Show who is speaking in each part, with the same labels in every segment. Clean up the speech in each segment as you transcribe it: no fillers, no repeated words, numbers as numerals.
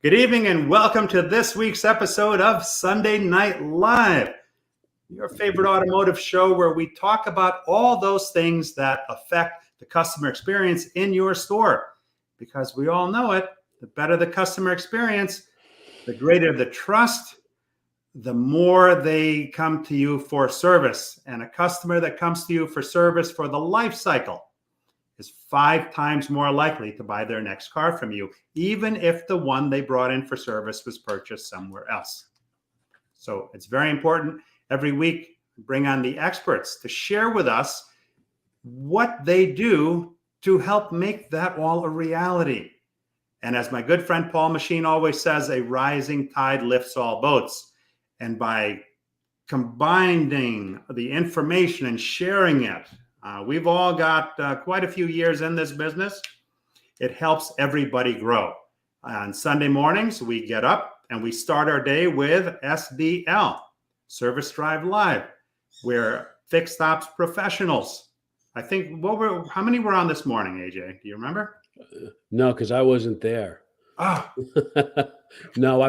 Speaker 1: Good evening and welcome to this week's episode of Sunday Night Live, your favorite automotive show where we talk about all those things that affect the customer experience in your store. Because we all know it, the better the customer experience, the greater the trust, the more they come to you for service. And a customer that comes to you for service for the life cycle is 5 times more likely to buy their next car from you, even if the one they brought in for service was purchased somewhere else. So it's very important. Every week, bring on the experts to share with us what they do to help make that all a reality. And as my good friend Paul Machine always says, a rising tide lifts all boats. And by combining the information and sharing it, we've all got quite a few years in this business. It helps everybody grow. On Sunday mornings, we get up and we start our day with SDL, Service Drive Live. We're fixed ops professionals. I think, how many were on this morning, AJ? Do you remember?
Speaker 2: No, because I wasn't there.
Speaker 1: Oh.
Speaker 2: No,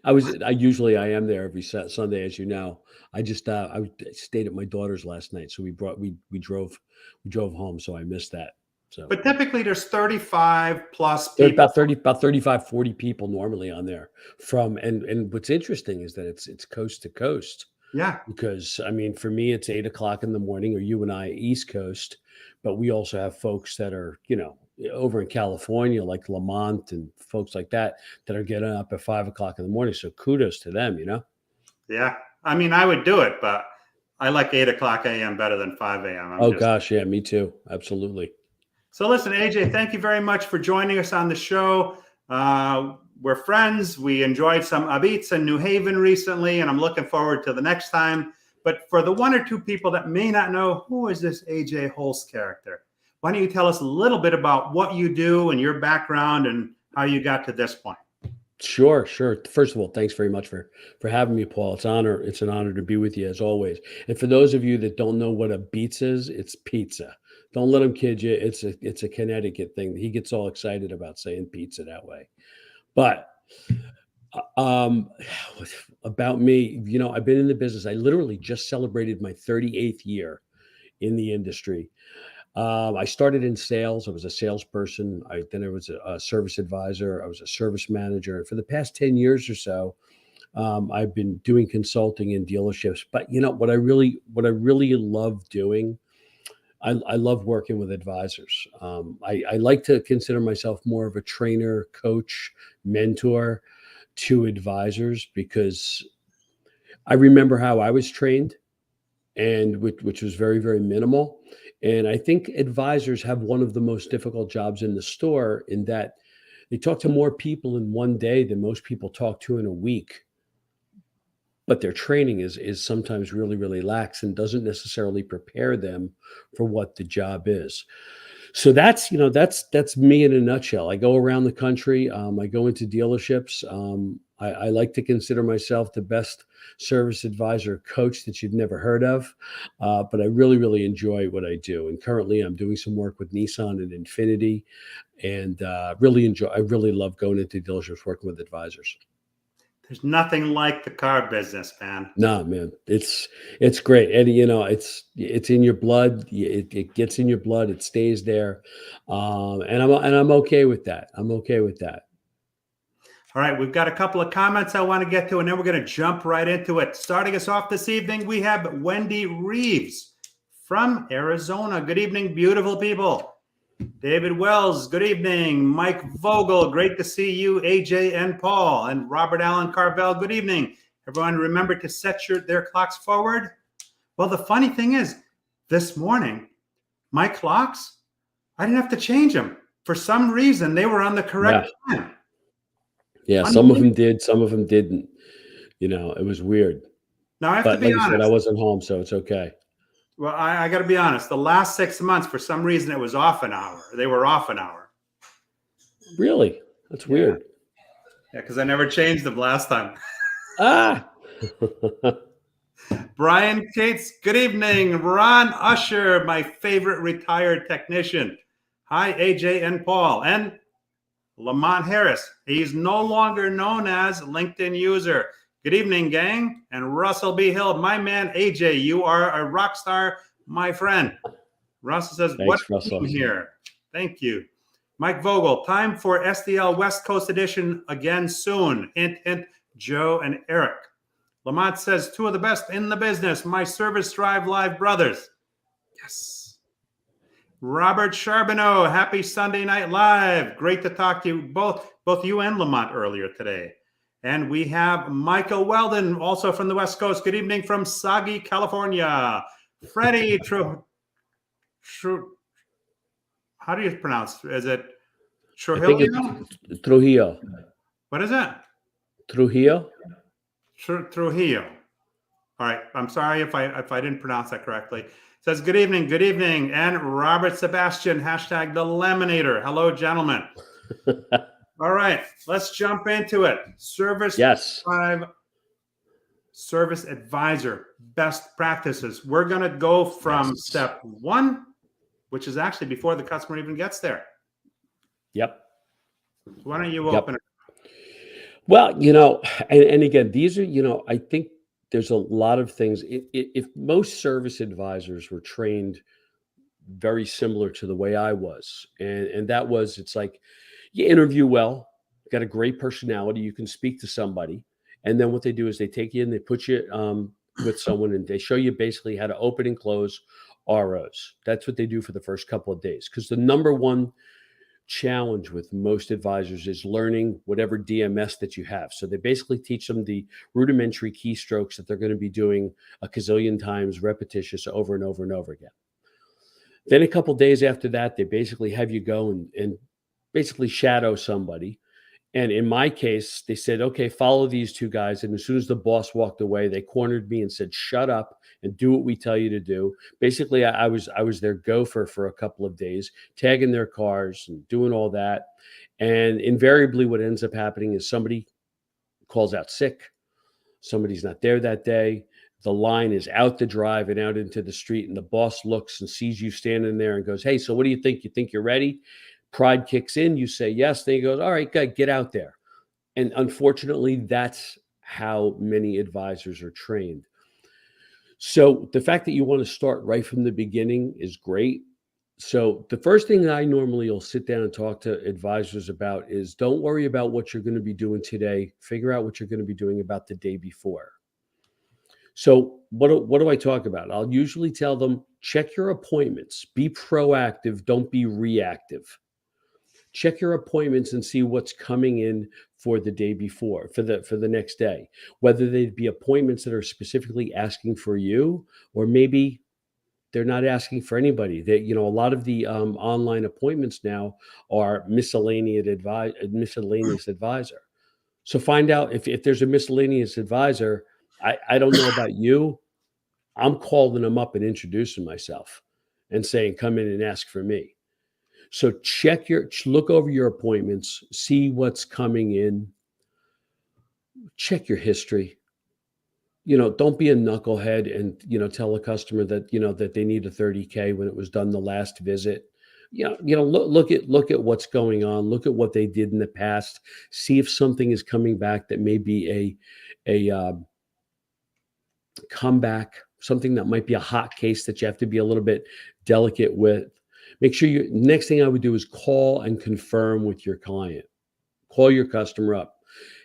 Speaker 2: I usually am there every Sunday, as you know. I just I stayed at my daughter's last night, so we drove home, so I missed that. So,
Speaker 1: but typically there's 35 plus people.
Speaker 2: About 35, 40 people normally on there. And what's interesting is that it's coast to coast.
Speaker 1: Yeah.
Speaker 2: Because I mean, for me, it's 8 o'clock in the morning, or you and I East Coast, but we also have folks that are, over in California, like Lamont and folks like that are getting up at 5 o'clock in the morning. So kudos to them,
Speaker 1: Yeah. I mean, I would do it, but I like 8 o'clock a.m. better than 5 a.m.
Speaker 2: Gosh. Yeah, me too. Absolutely.
Speaker 1: So listen, AJ, thank you very much for joining us on the show. We're friends. We enjoyed some Abitz in New Haven recently, and I'm looking forward to the next time. But for the 1 or 2 people that may not know, who is this AJ Holst character? Why don't you tell us a little bit about what you do and your background and how you got to this point?
Speaker 2: Sure. First of all, thanks very much for having me, Paul. It's an honor to be with you as always. And for those of you that don't know what a Beats is, it's pizza. Don't let him kid you. It's a Connecticut thing. He gets all excited about saying pizza that way. But about me, I've been in the business. I literally just celebrated my 38th year in the industry. I started in sales. I was a salesperson. Then I was a service advisor. I was a service manager. And for the past 10 years or so, I've been doing consulting in dealerships. But what I really love doing, I love working with advisors. I like to consider myself more of a trainer, coach, mentor to advisors, because I remember how I was trained, and which was very, very minimal. And I think advisors have one of the most difficult jobs in the store, in that they talk to more people in one day than most people talk to in a week. But their training is sometimes really, really lax and doesn't necessarily prepare them for what the job is. So that's me in a nutshell. I go around the country. I go into dealerships. I like to consider myself the best service advisor coach that you've never heard of. But I really, really enjoy what I do. And currently I'm doing some work with Nissan and Infiniti, and I really love going into dealerships, working with advisors.
Speaker 1: There's nothing like the car business, man.
Speaker 2: No, man, it's great. And it's in your blood. It gets in your blood. It stays there. And I'm okay with that.
Speaker 1: All right, we've got a couple of comments I want to get to, and then we're going to jump right into it. Starting us off this evening, we have Wendy Reeves from Arizona. Good evening, beautiful people. David Wells, good evening. Mike Vogel, great to see you. AJ and Paul. And Robert Allen Carvel, good evening. Everyone remember to set their clocks forward. Well, the funny thing is, this morning, my clocks, I didn't have to change them. For some reason, they were on the correct time.
Speaker 2: Yeah, some of them did, some of them didn't. It was weird.
Speaker 1: Now, I have to be honest.
Speaker 2: I said, I wasn't home, so it's okay.
Speaker 1: Well, I got to be honest. The last 6 months, for some reason, it was off an hour. They were off an hour.
Speaker 2: Really? That's weird.
Speaker 1: Yeah, because I never changed them last time. Brian Cates, good evening. Ron Usher, my favorite retired technician. Hi, AJ and Paul. And Lamont Harris, he's no longer known as LinkedIn user. Good evening, gang. And Russell B. Hill, my man AJ, you are a rock star, my friend. Russell says,
Speaker 2: Thanks,
Speaker 1: what
Speaker 2: Russell.
Speaker 1: here? Thank you. Mike Vogel, time for SDL West Coast Edition again soon. Hint, hint, Joe and Eric. Lamont says, two of the best in the business, my Service Drive Live brothers. Yes. Robert Charbonneau, happy Sunday Night Live. Great to talk to you, both you and Lamont earlier today. And we have Michael Weldon, also from the West Coast. Good evening from Sagi, California. Freddie how do you pronounce? Is it Trujillo?
Speaker 2: I think it's Trujillo.
Speaker 1: What is that?
Speaker 2: Trujillo.
Speaker 1: Trujillo. All right. I'm sorry if I didn't pronounce that correctly. Says good evening, and Robert Sebastian hashtag the Laminator. Hello, gentlemen. All right, let's jump into it. Service Advisor best practices. We're going to go from step one, which is actually before the customer even gets there.
Speaker 2: Yep.
Speaker 1: Why don't you open it?
Speaker 2: Well, and again, these are, I think there's a lot of things. If most service advisors were trained very similar to the way I was, and that was, it's like you interview well, got a great personality, you can speak to somebody, and then what they do is they take you and they put you with someone, and they show you basically how to open and close ROs. That's what they do for the first couple of days, because the number one challenge with most advisors is learning whatever DMS that you have. So they basically teach them the rudimentary keystrokes that they're going to be doing a gazillion times, repetitious over and over and over again. Then a couple of days after that, they basically have you go and basically shadow somebody. And in my case, they said, okay, follow these two guys. And as soon as the boss walked away, they cornered me and said, shut up and do what we tell you to do. Basically, I was their gopher for a couple of days, tagging their cars and doing all that. And invariably what ends up happening is somebody calls out sick. Somebody's not there that day. The line is out the drive and out into the street. And the boss looks and sees you standing there and goes, hey, so what do you think? You think you're ready? Pride kicks in. You say yes. Then he goes, all right, good, get out there. And unfortunately, that's how many advisors are trained. So the fact that you want to start right from the beginning is great. So the first thing that I normally will sit down and talk to advisors about is don't worry about what you're going to be doing today. Figure out what you're going to be doing about the day before. So what do I talk about? I'll usually tell them, check your appointments. Be proactive. Don't be reactive. Check your appointments and see what's coming in for the day before, for the next day, whether they'd be appointments that are specifically asking for you, or maybe they're not asking for anybody. That, a lot of the online appointments now are miscellaneous advisor. So find out if there's a miscellaneous advisor. I don't know about you. I'm calling them up and introducing myself and saying, come in and ask for me. So look over your appointments, see what's coming in, check your history. Don't be a knucklehead and, tell a customer that, that they need a 30K when it was done the last visit. Look at what's going on, look at what they did in the past, see if something is coming back that may be a comeback, something that might be a hot case that you have to be a little bit delicate with. Make sure next thing I would do is call and confirm with your client. Call your customer up.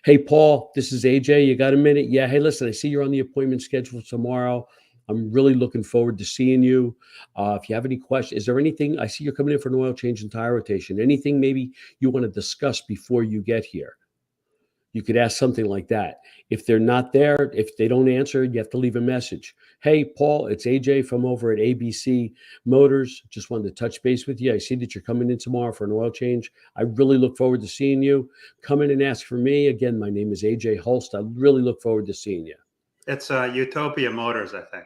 Speaker 2: Hey, Paul, this is AJ. You got a minute? Yeah. Hey, listen, I see you're on the appointment schedule tomorrow. I'm really looking forward to seeing you. If you have any questions, is there anything, I see you're coming in for an oil change and tire rotation. Anything maybe you want to discuss before you get here? You could ask something like that. If they're not there, if they don't answer, you have to leave a message. Hey, Paul, it's AJ from over at ABC Motors. Just wanted to touch base with you. I see that you're coming in tomorrow for an oil change. I really look forward to seeing you. Come in and ask for me. Again, my name is AJ Holst. I really look forward to seeing you.
Speaker 1: It's Utopia Motors, I think.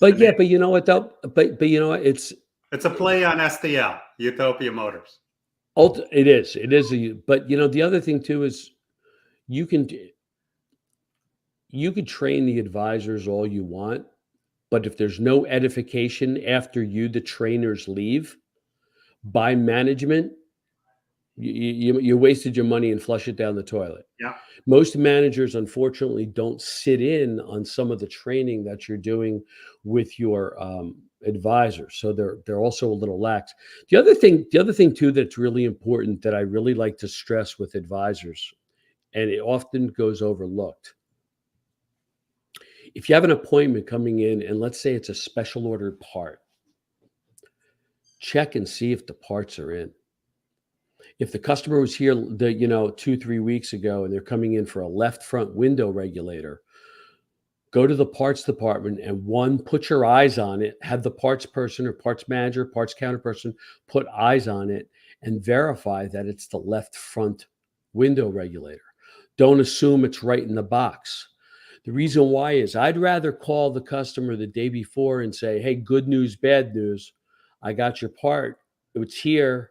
Speaker 2: But yeah, but you know what though? But you know what? It's
Speaker 1: a play on STL, Utopia Motors.
Speaker 2: It is. But the other thing too is you could train the advisors all you want, but if there's no edification after the trainers leave by management, You wasted your money and flush it down the toilet.
Speaker 1: Yeah.
Speaker 2: Most managers, unfortunately, don't sit in on some of the training that you're doing with your advisors, so they're also a little lax. The other thing too that's really important that I really like to stress with advisors, and it often goes overlooked. If you have an appointment coming in, and let's say it's a special ordered part, check and see if the parts are in. If the customer was here, 2-3 weeks ago, and they're coming in for a left front window regulator, go to the parts department and put your eyes on it. Have the parts person or parts manager, parts counter person put eyes on it and verify that it's the left front window regulator. Don't assume it's right in the box. The reason why is I'd rather call the customer the day before and say, hey, good news, bad news. I got your part. It's here.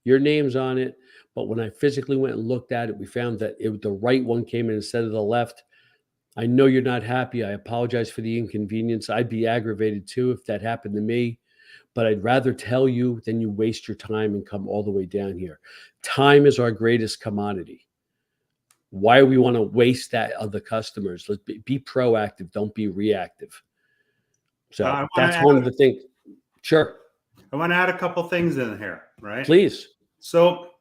Speaker 2: Your name's on it. But when I physically went and looked at it, we found that the right one came in instead of the left. I know you're not happy. I apologize for the inconvenience. I'd be aggravated too if that happened to me. But I'd rather tell you than you waste your time and come all the way down here. Time is our greatest commodity. Why we want to waste that of the customers? Let's be proactive. Don't be reactive. So that's one of the things. Sure.
Speaker 1: I want to add a couple things in here, right?
Speaker 2: Please.
Speaker 1: So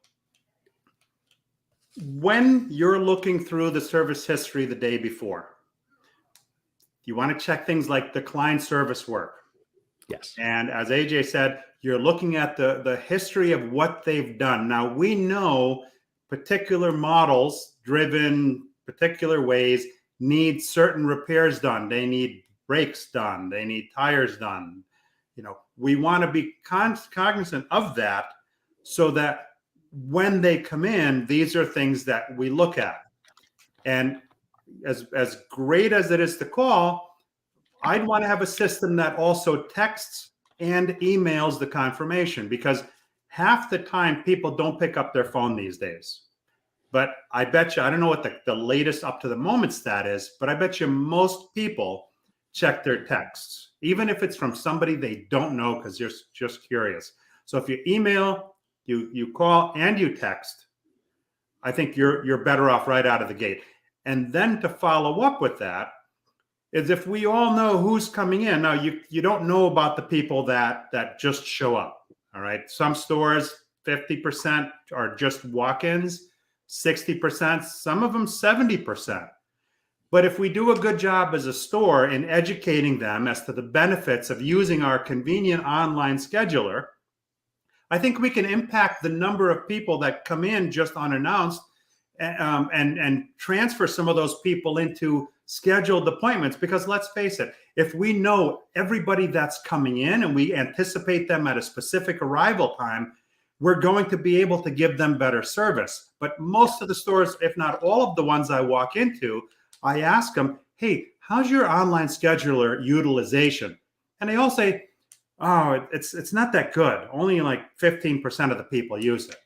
Speaker 1: when you're looking through the service history the day before, you want to check things like declined service work.
Speaker 2: Yes.
Speaker 1: And as AJ said, you're looking at the history of what they've done. Now, we know particular models driven particular ways need certain repairs done. They need brakes done. They need tires done. We want to be cognizant of that so that when they come in, these are things that we look at. And as great as it is to call, I'd want to have a system that also texts and emails the confirmation, because half the time people don't pick up their phone these days. But I bet you, I don't know what the latest up to the moment stat is, but I bet you most people check their texts, even if it's from somebody they don't know, because you're just curious. So if you email, you call, and you text, I think you're better off right out of the gate. And then to follow up with that is if we all know who's coming in. Now, you don't know about the people that just show up, all right? Some stores, 50% are just walk-ins, 60%, some of them 70%. But if we do a good job as a store in educating them as to the benefits of using our convenient online scheduler, I think we can impact the number of people that come in just unannounced, and transfer some of those people into scheduled appointments. Because let's face it, if we know everybody that's coming in and we anticipate them at a specific arrival time, we're going to be able to give them better service. But most of the stores, if not all of the ones I walk into, I ask them, hey, how's your online scheduler utilization? And they all say, oh, it's not that good. Only like 15% of the people use it.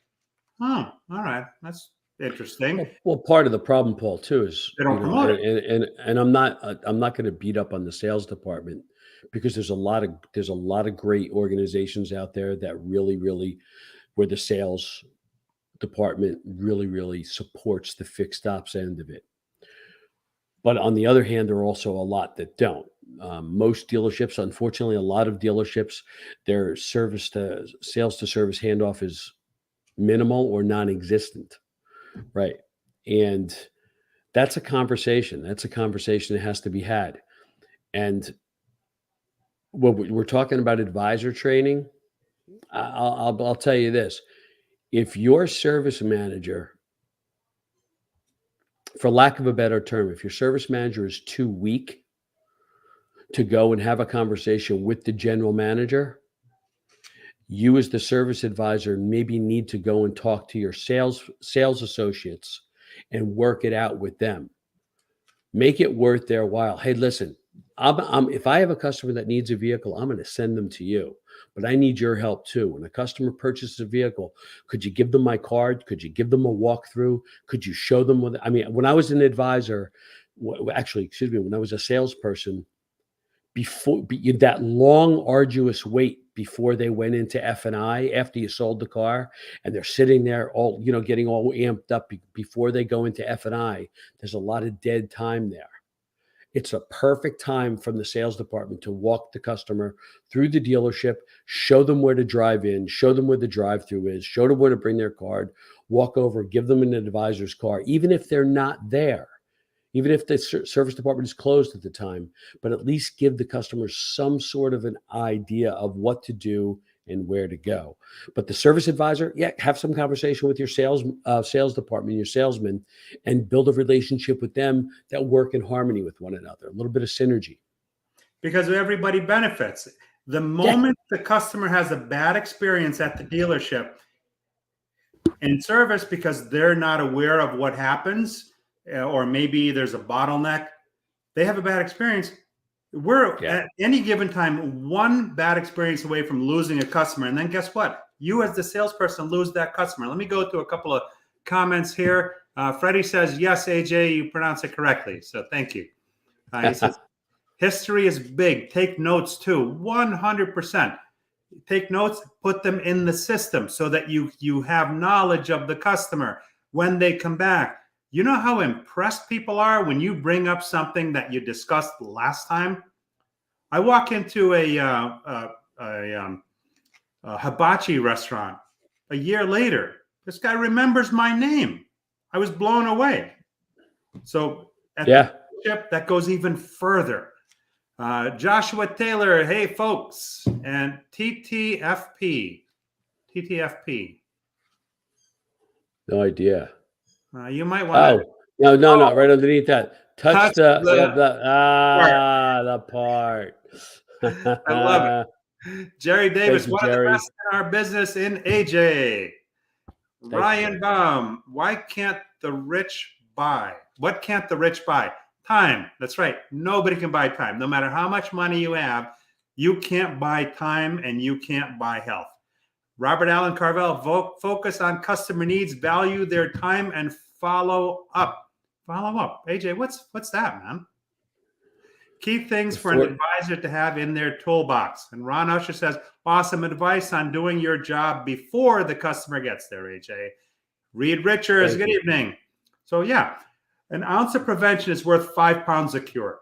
Speaker 1: Oh, all right. That's interesting.
Speaker 2: Well, part of the problem, Paul, too, is
Speaker 1: They don't promote it.
Speaker 2: And I'm not going to beat up on the sales department, because there's a lot of great organizations out there that really where the sales department really supports the fixed ops end of it. But on the other hand, there are also a lot that don't. Most dealerships, unfortunately, a lot of dealerships, their sales to service handoff is minimal or non-existent, right? And that's a conversation. That's a conversation that has to be had. And when we're talking about advisor training, I'll tell you this: if your service manager, for lack of a better term, if your service manager is too weak to go and have a conversation with the general manager, you as the service advisor maybe need to go and talk to your sales associates and work it out with them. Make it worth their while. Hey, listen, if I have a customer that needs a vehicle, I'm going to send them to you, but I need your help too. When a customer purchases a vehicle, could you give them my card? Could you give them a walkthrough? Could you show them when I was an advisor, when I was a salesperson, before that long, arduous wait before they went into F&I after you sold the car, and they're sitting there all, getting all amped up before they go into F&I. There's a lot of dead time there. It's a perfect time from the sales department to walk the customer through the dealership, show them where to drive in, show them where the drive-through is, show them where to bring their card, walk over, give them an advisor's car, even if they're not there, even if the service department is closed at the time, but at least give the customer some sort of an idea of what to do and where to go. But the service advisor, have some conversation with your sales department, your salesman, and build a relationship with them that work in harmony with one another, a little bit of synergy.
Speaker 1: Because everybody benefits. The moment the customer has a bad experience at the dealership in service because they're not aware of what happens, or maybe there's a bottleneck, they have a bad experience. We're at any given time one bad experience away from losing a customer. And then guess what? You as the salesperson lose that customer. Let me go to a couple of comments here. Freddie says, yes, AJ, you pronounce it correctly. So thank you. He says, history is big. Take notes too. 100%. Take notes, put them in the system so that you have knowledge of the customer when they come back. You know how impressed people are when you bring up something that you discussed last time? I walk into a hibachi restaurant a year later. This guy remembers my name. I was blown away. So at the ship, that goes even further. Joshua Taylor, hey folks, and TTFP.
Speaker 2: No idea.
Speaker 1: You might want to.
Speaker 2: No, right underneath that. Touch the part.
Speaker 1: I love it. Jerry Davis, one of the best in our business in AJ. Ryan Baum, why can't the rich buy? What can't the rich buy? Time. That's right. Nobody can buy time. No matter how much money you have, you can't buy time and you can't buy health. Robert Allen Carvel, focus on customer needs, value their time, and follow up. Follow up. AJ, what's that, man? Key things for an advisor to have in their toolbox. And Ron Usher says, awesome advice on doing your job before the customer gets there, AJ. Reed Richards, good evening. So yeah, an ounce of prevention is worth 5 pounds of cure.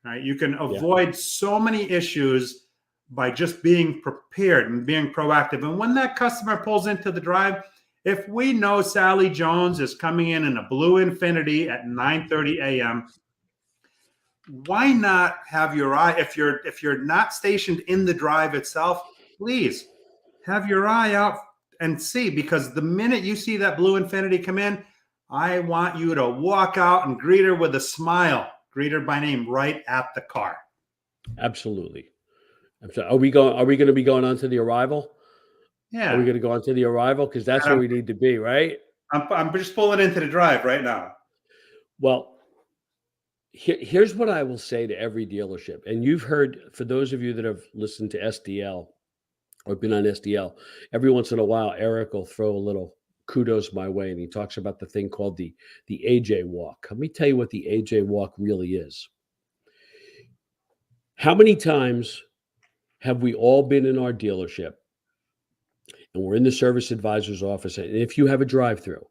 Speaker 1: Right? You can avoid so many issues by just being prepared and being proactive. And when that customer pulls into the drive, if we know Sally Jones is coming in a blue Infiniti at 9:30 a.m., why not have your eye, if you're not stationed in the drive itself, please have your eye out and see, because the minute you see that blue Infiniti come in, I want you to walk out and greet her with a smile, greet her by name right at the car.
Speaker 2: Absolutely. Are we going to be going on to the arrival?
Speaker 1: Yeah.
Speaker 2: Are we going to go on to the arrival? Because that's where we need to be, right?
Speaker 1: I'm just pulling into the drive right now.
Speaker 2: Well, here's what I will say to every dealership. And you've heard, for those of you that have listened to SDL or been on SDL, every once in a while, Eric will throw a little kudos my way. And he talks about the thing called the AJ walk. Let me tell you what the AJ walk really is. How many times have we all been in our dealership and we're in the service advisor's office? And if you have a drive-through,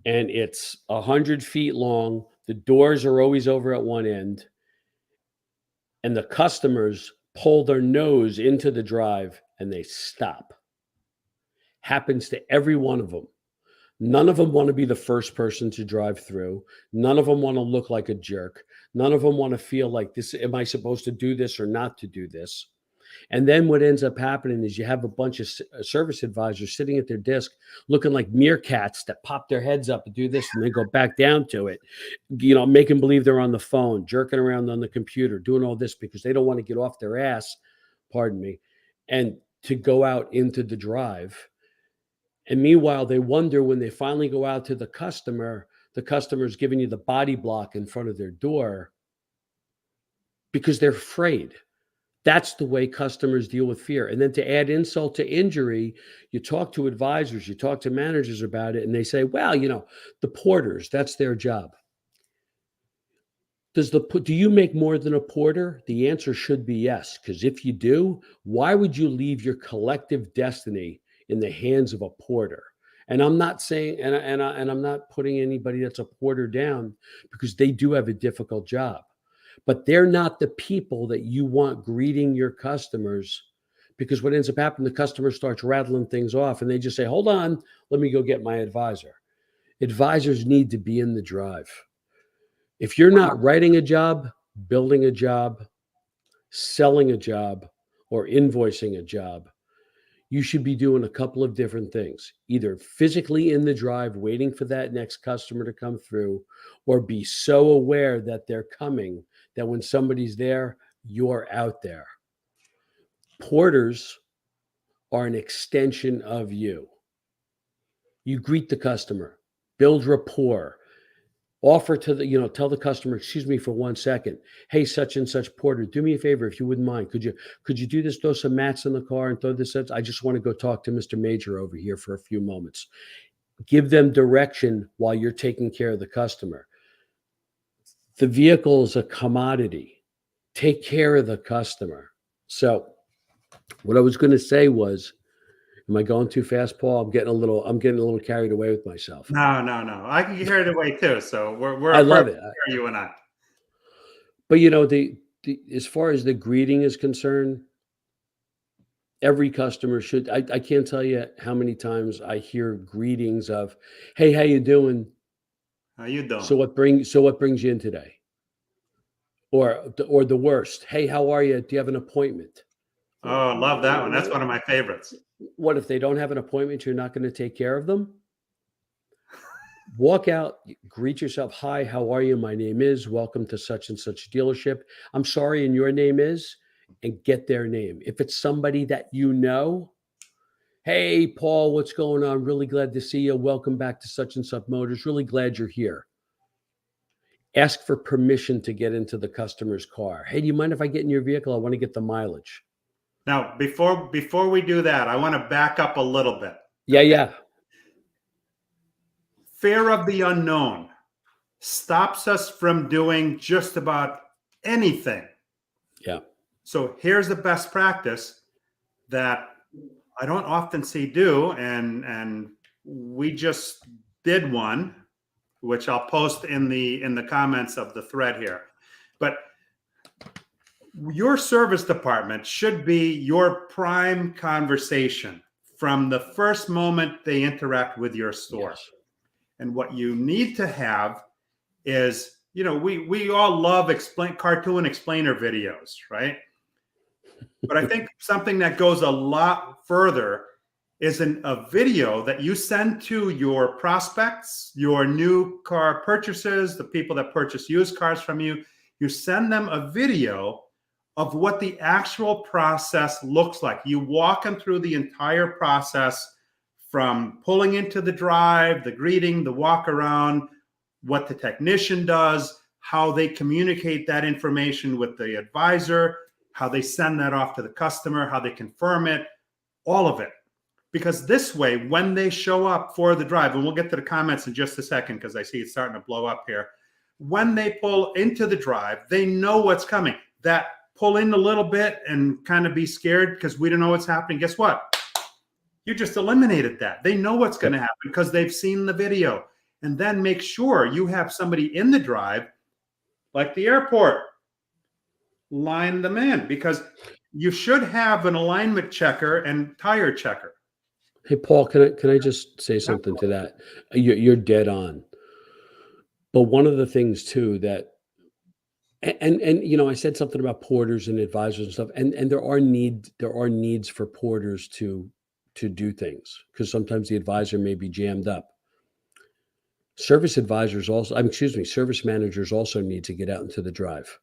Speaker 2: and it's 100 feet long, the doors are always over at one end, and the customers pull their nose into the drive and they stop. Happens to every one of them. None of them want to be the first person to drive through. None of them want to look like a jerk. None of them want to feel like, this, am I supposed to do this or not to do this? And then what ends up happening is you have a bunch of service advisors sitting at their desk looking like meerkats that pop their heads up and do this and then go back down to it, making believe they're on the phone, jerking around on the computer, doing all this because they don't want to get off their ass, pardon me, and to go out into the drive. And meanwhile, they wonder when they finally go out to the customer's giving you the body block in front of their door because they're afraid. That's the way customers deal with fear. And then to add insult to injury, you talk to advisors, you talk to managers about it, and they say, well, the porters, that's their job. Do you make more than a porter? The answer should be yes, because if you do, why would you leave your collective destiny in the hands of a porter? And I'm not saying, and I'm not putting anybody that's a porter down, because they do have a difficult job, but they're not the people that you want greeting your customers. Because what ends up happening, the customer starts rattling things off, and they just say, "Hold on, let me go get my advisor." Advisors need to be in the drive. If you're not writing a job, building a job, selling a job, or invoicing a job, you should be doing a couple of different things. Either physically in the drive, waiting for that next customer to come through, or be so aware that they're coming that when somebody's there, you're out there. Porters are an extension of you. You greet the customer, build rapport, offer to the, tell the customer, "Excuse me for 1 second. Hey, such and such porter, do me a favor if you wouldn't mind. Could you do this, throw some mats in the car and throw this up? I just want to go talk to Mr. Meijer over here for a few moments." Give them direction while you're taking care of the customer. The vehicle is a commodity. Take care of the customer. So what I was going to say was, am I going too fast, Paul? I'm getting a little carried away with myself.
Speaker 1: No, no, no. I can hear it away too. So we're
Speaker 2: I
Speaker 1: a
Speaker 2: love
Speaker 1: perfect
Speaker 2: it.
Speaker 1: pair, you and I.
Speaker 2: But the as far as the greeting is concerned, every customer should. I can't tell you how many times I hear greetings of, "Hey, how you doing?
Speaker 1: How you doing?
Speaker 2: So what brings you in today?" Or the worst, "Hey, how are you? Do you have an appointment?"
Speaker 1: Oh, love that one. That's one of my favorites.
Speaker 2: What if they don't have an appointment? You're not going to take care of them? Walk out, greet yourself. "Hi, how are you? My name is, welcome to such and such dealership. I'm sorry, and your name is," and get their name. If it's somebody that you know, "Hey, Paul, what's going on? Really glad to see you. Welcome back to such and such Motors. Really glad you're here." Ask for permission to get into the customer's car. "Hey, do you mind if I get in your vehicle? I want to get the mileage."
Speaker 1: Now, before we do that, I want to back up a little bit.
Speaker 2: Yeah, yeah.
Speaker 1: Fear of the unknown stops us from doing just about anything.
Speaker 2: Yeah.
Speaker 1: So here's the best practice that I don't often see do, and we just did one, which I'll post in the comments of the thread here. But your service department should be your prime conversation from the first moment they interact with your store.
Speaker 2: Yes.
Speaker 1: And what you need to have is, we all love cartoon explainer videos, right? But I think something that goes a lot further is a video that you send to your prospects, your new car purchasers, the people that purchase used cars from you. You send them a video of what the actual process looks like. You walk them through the entire process, from pulling into the drive, the greeting, the walk around, what the technician does, how they communicate that information with the advisor, how they send that off to the customer, how they confirm it, all of it. Because this way, when they show up for the drive, and we'll get to the comments in just a second because I see it's starting to blow up here. When they pull into the drive, they know what's coming. That pull in a little bit and kind of be scared because we don't know what's happening. Guess what? You just eliminated that. They know what's going to happen because they've seen the video. And then make sure you have somebody in the drive, like the airport, line them in, because you should have an alignment checker and tire checker.
Speaker 2: Hey, Paul, can I just say something to that? You're dead on. But one of the things too that, and I said something about porters and advisors and stuff, and there are needs for porters to do things, because sometimes the advisor may be jammed up. Service managers also need to get out into the drive.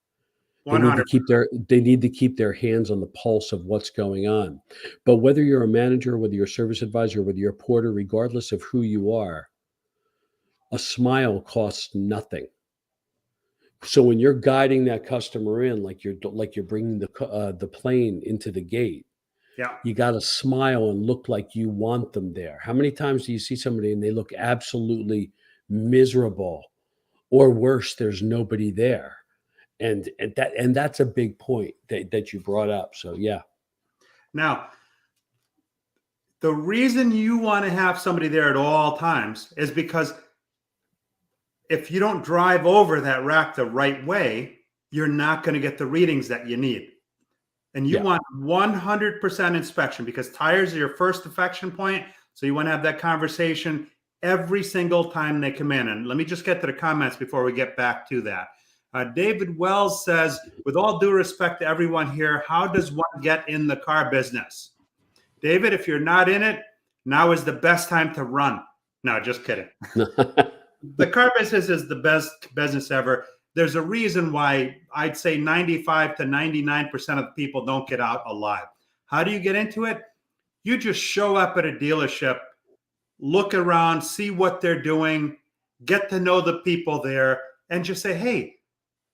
Speaker 2: They need
Speaker 1: 100%.
Speaker 2: to keep their hands on the pulse of what's going on. But whether you're a manager, whether you're a service advisor, whether you're a porter, regardless of who you are, a smile costs nothing. So when you're guiding that customer in, like you're bringing the plane into the gate,
Speaker 1: Yeah.
Speaker 2: you got to smile and look like you want them there. How many times do you see somebody and they look absolutely miserable, or worse, there's nobody there? And that's a big point that you brought up. So yeah.
Speaker 1: Now, the reason you want to have somebody there at all times is because if you don't drive over that rack the right way, you're not going to get the readings that you need. And you
Speaker 2: Yeah.
Speaker 1: want 100% inspection because tires are your first affection point. So you want to have that conversation every single time they come in. And let me just get to the comments before we get back to that. David Wells says, with all due respect to everyone here, how does one get in the car business? David, if you're not in it, now is the best time to run. No, just kidding. The car business is the best business ever. There's a reason why I'd say 95 to 99% of people don't get out alive. How do you get into it? You just show up at a dealership, look around, see what they're doing, get to know the people there, and just say, hey,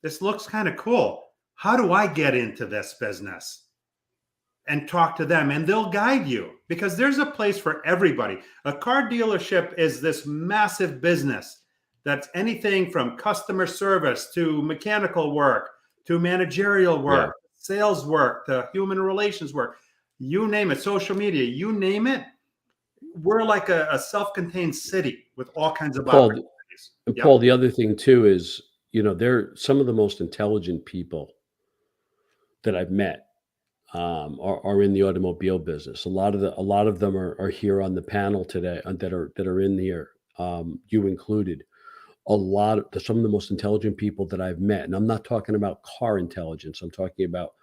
Speaker 1: this looks kind of cool. How do I get into this business? And talk to them, and they'll guide you because there's a place for everybody. A car dealership is this massive business that's anything from customer service to mechanical work to managerial work, sales work to human relations work. You name it, social media, you name it. We're like a self-contained city with all kinds of opportunities.
Speaker 2: And Paul, the other thing too is, they're some of the most intelligent people that I've met are in the automobile business. A lot of them are here on the panel today that are in here, you included. Some of the most intelligent people that I've met, and I'm not talking about car intelligence. I'm talking about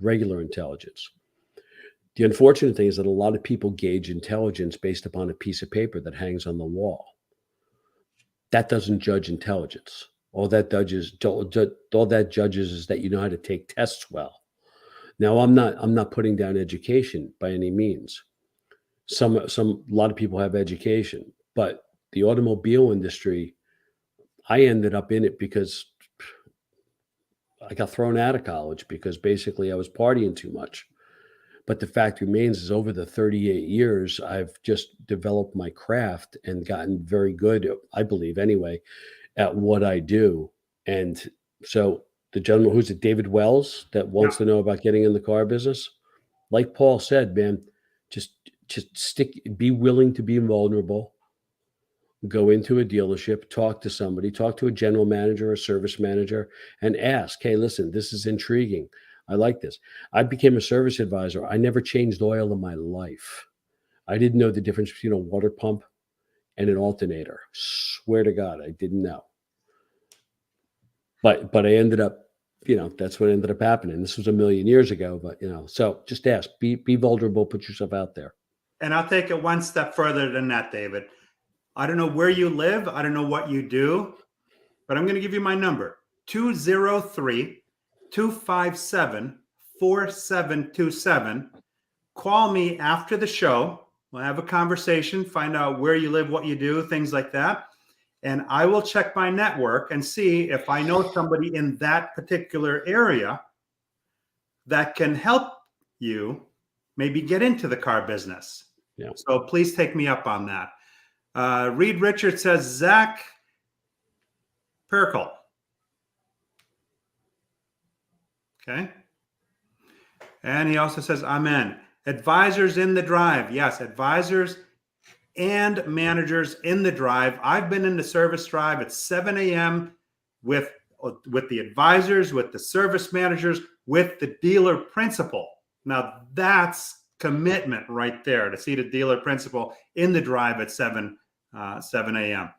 Speaker 2: regular intelligence. The unfortunate thing is that a lot of people gauge intelligence based upon a piece of paper that hangs on the wall. That doesn't judge intelligence. All that judges is that you know how to take tests well. Now, I'm not putting down education by any means. A lot of people have education, but the automobile industry, I ended up in it because I got thrown out of college because basically I was partying too much. But the fact remains is over the 38 years, I've just developed my craft and gotten very good, I believe anyway, at what I do. And so the gentleman, who's it, David Wells, that wants to know about getting in the car business, like Paul said, man, just be willing to be vulnerable. Go into a dealership, talk to somebody, talk to a general manager, a service manager, and ask, hey, listen, this is intriguing. I like this. I became a service advisor. I never changed oil in my life. I didn't know the difference between a water pump and an alternator. Swear to God, I didn't know. But I ended up, that's what ended up happening. This was a million years ago, but so just ask, be vulnerable, put yourself out there.
Speaker 1: And I'll take it one step further than that, David. I don't know where you live. I don't know what you do, but I'm going to give you my number, 203-257-4727. Call me after the show. We'll have a conversation, find out where you live, what you do, things like that. And I will check my network and see if I know somebody in that particular area that can help you maybe get into the car business.
Speaker 2: Yeah.
Speaker 1: So please take me up on that. Reed Richards says, Zach Perkle. Okay. And he also says, Amen. Advisors in the drive. Yes, advisors and managers in the drive. I've been in the service drive at 7 a.m. with the advisors, with the service managers, with the dealer principal. Now, that's commitment right there, to see the dealer principal in the drive at 7 a.m.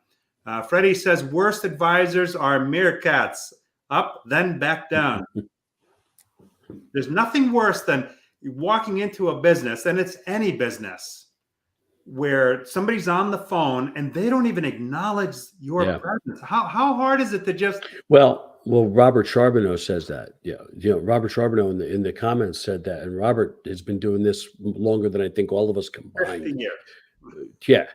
Speaker 1: Freddie says, worst advisors are meerkats, up, then back down. There's nothing worse than walking into a business, and it's any business, where somebody's on the phone and they don't even acknowledge your presence. How hard is it to just...
Speaker 2: Well, Robert Charbonneau says that. Robert Charbonneau in the comments said that, and Robert has been doing this longer than I think all of us combined.
Speaker 1: 50 years.
Speaker 2: Yeah.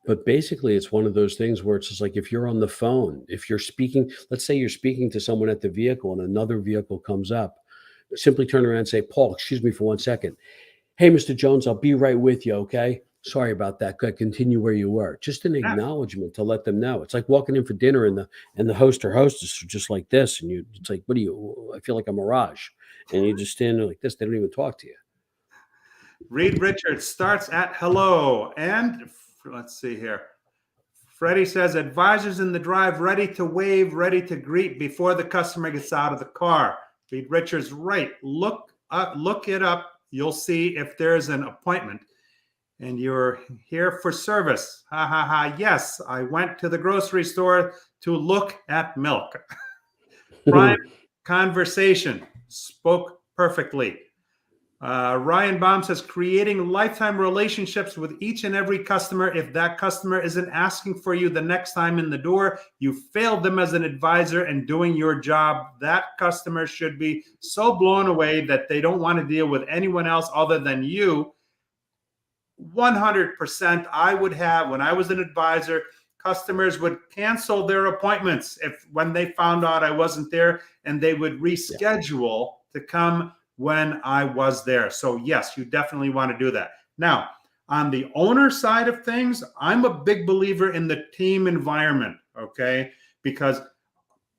Speaker 2: But basically, it's one of those things where it's just like, if you're on the phone, if you're speaking, let's say you're speaking to someone at the vehicle and another vehicle comes up, simply turn around and say, Paul, excuse me for 1 second. Hey, Mr. Jones, I'll be right with you, okay? sorry about that. Continue where you were. Just an
Speaker 1: Yeah.
Speaker 2: acknowledgement to let them know. It's like walking in for dinner and the host or hostess are just like this, and it's like, what do you? I feel like a mirage, and you just stand there like this. They don't even talk to you.
Speaker 1: Reed Richards starts at hello. And let's see here. Freddie says, advisors in the drive, ready to wave, ready to greet before the customer gets out of the car. Reed Richards, right. Look it up. You'll see if there's an appointment. And you're here for service. Ha ha ha. Yes, I went to the grocery store to look at milk. Prime conversation. Spoke perfectly. Ryan Baum says, creating lifetime relationships with each and every customer. If that customer isn't asking for you the next time in the door, you failed them as an advisor and doing your job. That customer should be so blown away that they don't want to deal with anyone else other than you. 100% I would have, when I was an advisor, customers would cancel their appointments when they found out I wasn't there, and they would reschedule to come when I was there. So yes, you definitely want to do that. Now, on the owner side of things, I'm a big believer in the team environment, okay? Because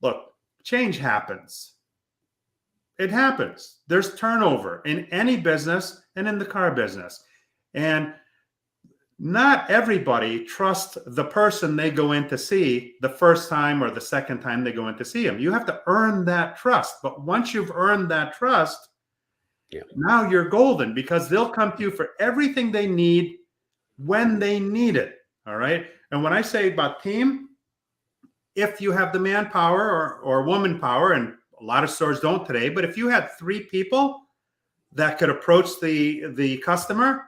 Speaker 1: look, change happens. It happens. There's turnover in any business and in the car business. And not everybody trusts the person they go in to see the first time or the second time they go in to see them. You have to earn that trust. But once you've earned that trust, now you're golden, because they'll come to you for everything they need when they need it. All right. And when I say about team, if you have the manpower or woman power, and a lot of stores don't today, but if you had 3 people that could approach the customer,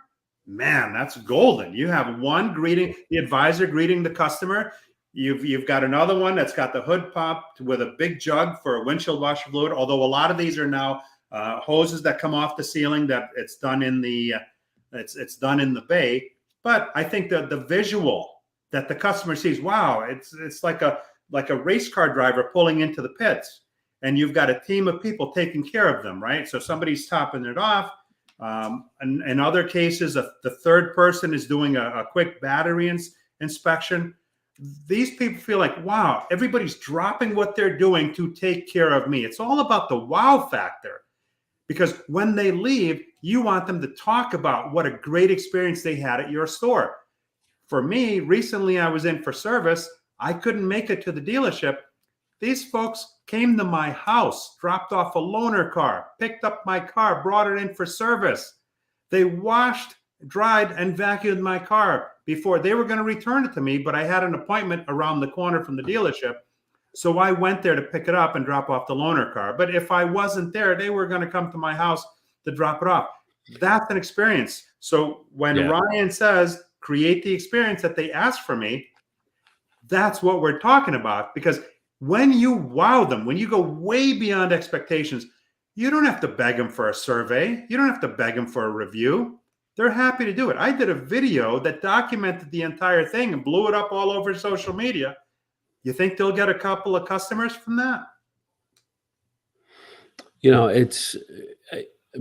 Speaker 1: man, that's golden. You have one greeting, the advisor greeting the customer. You've got another one that's got the hood popped with a big jug for a windshield washer fluid. Although a lot of these are now hoses that come off the ceiling, that it's done in the bay. But I think that the visual that the customer sees, wow, it's like a race car driver pulling into the pits, and you've got a team of people taking care of them, right? So somebody's topping it off. And in other cases, the third person is doing a quick battery inspection. These people feel like, wow, everybody's dropping what they're doing to take care of me. It's all about the wow factor, because when they leave, you want them to talk about what a great experience they had at your store. For me, recently I was in for service. I couldn't make it to the dealership. These folks came to my house, dropped off a loaner car, picked up my car, brought it in for service. They washed, dried, and vacuumed my car before they were going to return it to me, but I had an appointment around the corner from the dealership. So I went there to pick it up and drop off the loaner car. But if I wasn't there, they were going to come to my house to drop it off. That's an experience. So when Ryan says, create the experience that they ask for me, that's what we're talking about. Because when you wow them, when you go way beyond expectations, you don't have to beg them for a survey. You don't have to beg them for a review. They're happy to do it. I did a video that documented the entire thing and blew it up all over social media. You think they'll get a couple of customers from that?
Speaker 2: It's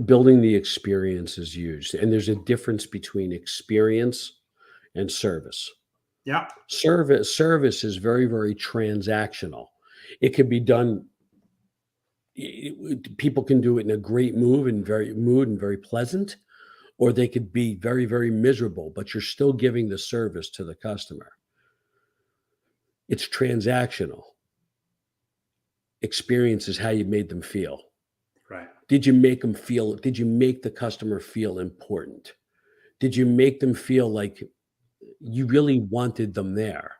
Speaker 2: building the experience is huge. And there's a difference between experience and service.
Speaker 1: Yeah.
Speaker 2: Service is very, very transactional. It can be done. People can do it in a great mood and very pleasant, or they could be very, very miserable, but you're still giving the service to the customer. It's transactional. Experience is how you made them feel.
Speaker 1: Right.
Speaker 2: Did you make the customer feel important? Did you make them feel like you really wanted them there?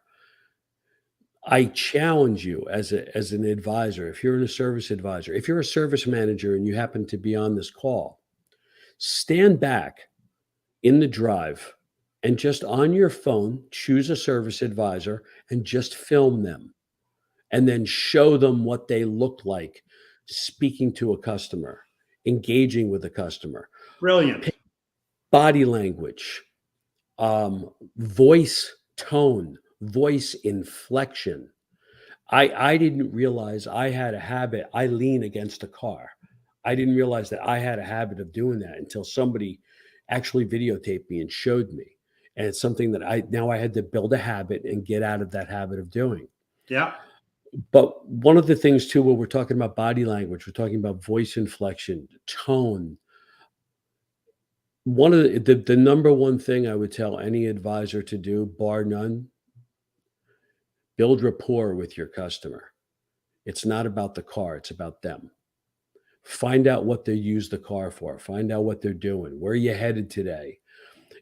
Speaker 2: I challenge you as an advisor, if you're a service advisor, if you're a service manager and you happen to be on this call, stand back in the drive and just on your phone, choose a service advisor and just film them, and then show them what they look like speaking to a customer, engaging with a customer.
Speaker 1: Brilliant.
Speaker 2: Body language, voice tone, voice inflection. I didn't realize I had a habit. I lean against a car. I didn't realize that I had a habit of doing that until somebody actually videotaped me and showed me. And it's something that I had to build a habit and get out of that habit of doing.
Speaker 1: Yeah.
Speaker 2: But one of the things too, when we're talking about body language, we're talking about voice inflection, tone. One of the number one thing I would tell any advisor to do, bar none, build rapport with your customer. It's not about the car, it's about them. Find out what they use the car for. Find out what they're doing. Where are you headed today?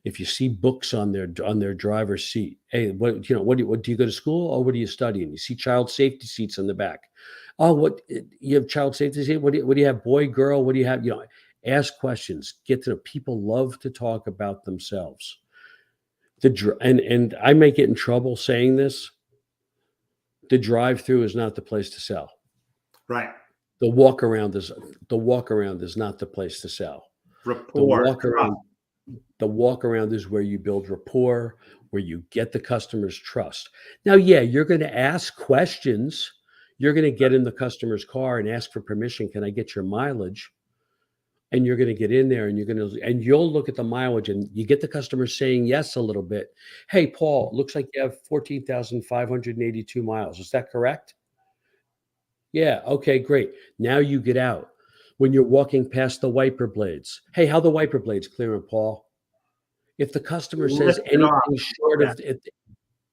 Speaker 2: If you see books on their driver's seat, hey, what do you go to school? Or what are you studying? You see child safety seats on the back. Oh, what you have child safety seat? What do you have? Boy, girl? What do you have? Ask questions. Get to know. People love to talk about themselves. And I may get in trouble saying this. The drive-through is not the place to sell.
Speaker 1: Right.
Speaker 2: The walk around is not the place to sell.
Speaker 1: Rapport.
Speaker 2: The walk around is where you build rapport, where you get the customer's trust. Now, yeah, you're going to ask questions. You're going to get in the customer's car and ask for permission. Can I get your mileage? And you're going to get in there and you'll look at the mileage and you get the customer saying yes a little bit. Hey, Paul, looks like you have 14,582 miles. Is that correct? Yeah. Okay, great. Now you get out. When you're walking past the wiper blades, hey, how the wiper blades clearing, Paul? If the customer says anything short of it,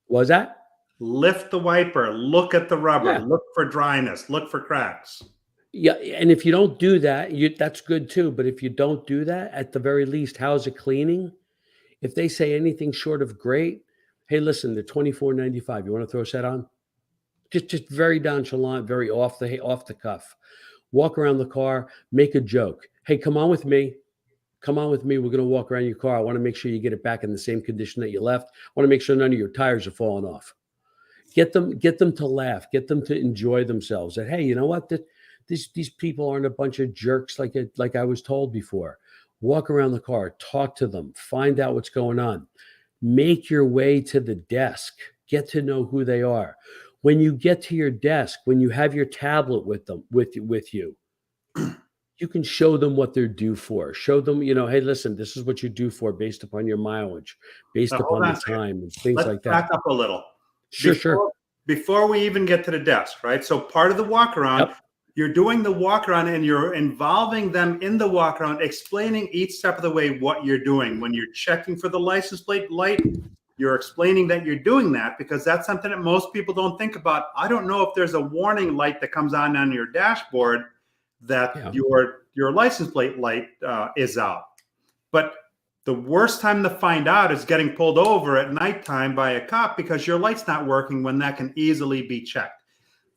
Speaker 2: was that?
Speaker 1: Lift the wiper, look at the rubber, look for dryness, look for cracks.
Speaker 2: Yeah, and if you don't do that, that's good too. But if you don't do that, at the very least, how's it cleaning? If they say anything short of great, hey, listen, they're $24.95. You want to throw a set on? Just very nonchalant, very off the cuff. Walk around the car, make a joke. Hey, come on with me. Come on with me. We're going to walk around your car. I want to make sure you get it back in the same condition that you left. I want to make sure none of your tires are falling off. Get them to laugh. Get them to enjoy themselves. That, hey, you know what? These people aren't a bunch of jerks like I was told before. Walk around the car. Talk to them. Find out what's going on. Make your way to the desk. Get to know who they are. When you get to your desk, when you have your tablet with you, you can show them what they're due for. Show them, hey, listen, this is what you're due for based upon your mileage, based upon the time and things like that.
Speaker 1: Let's back up a little.
Speaker 2: Sure.
Speaker 1: Before we even get to the desk, right? So part of the walk around, you're doing the walk around and you're involving them in the walk around, explaining each step of the way what you're doing. When you're checking for the license plate light, you're explaining that you're doing that because that's something that most people don't think about. I don't know if there's a warning light that comes on your dashboard that your license plate light is out. But the worst time to find out is getting pulled over at nighttime by a cop because your light's not working when that can easily be checked.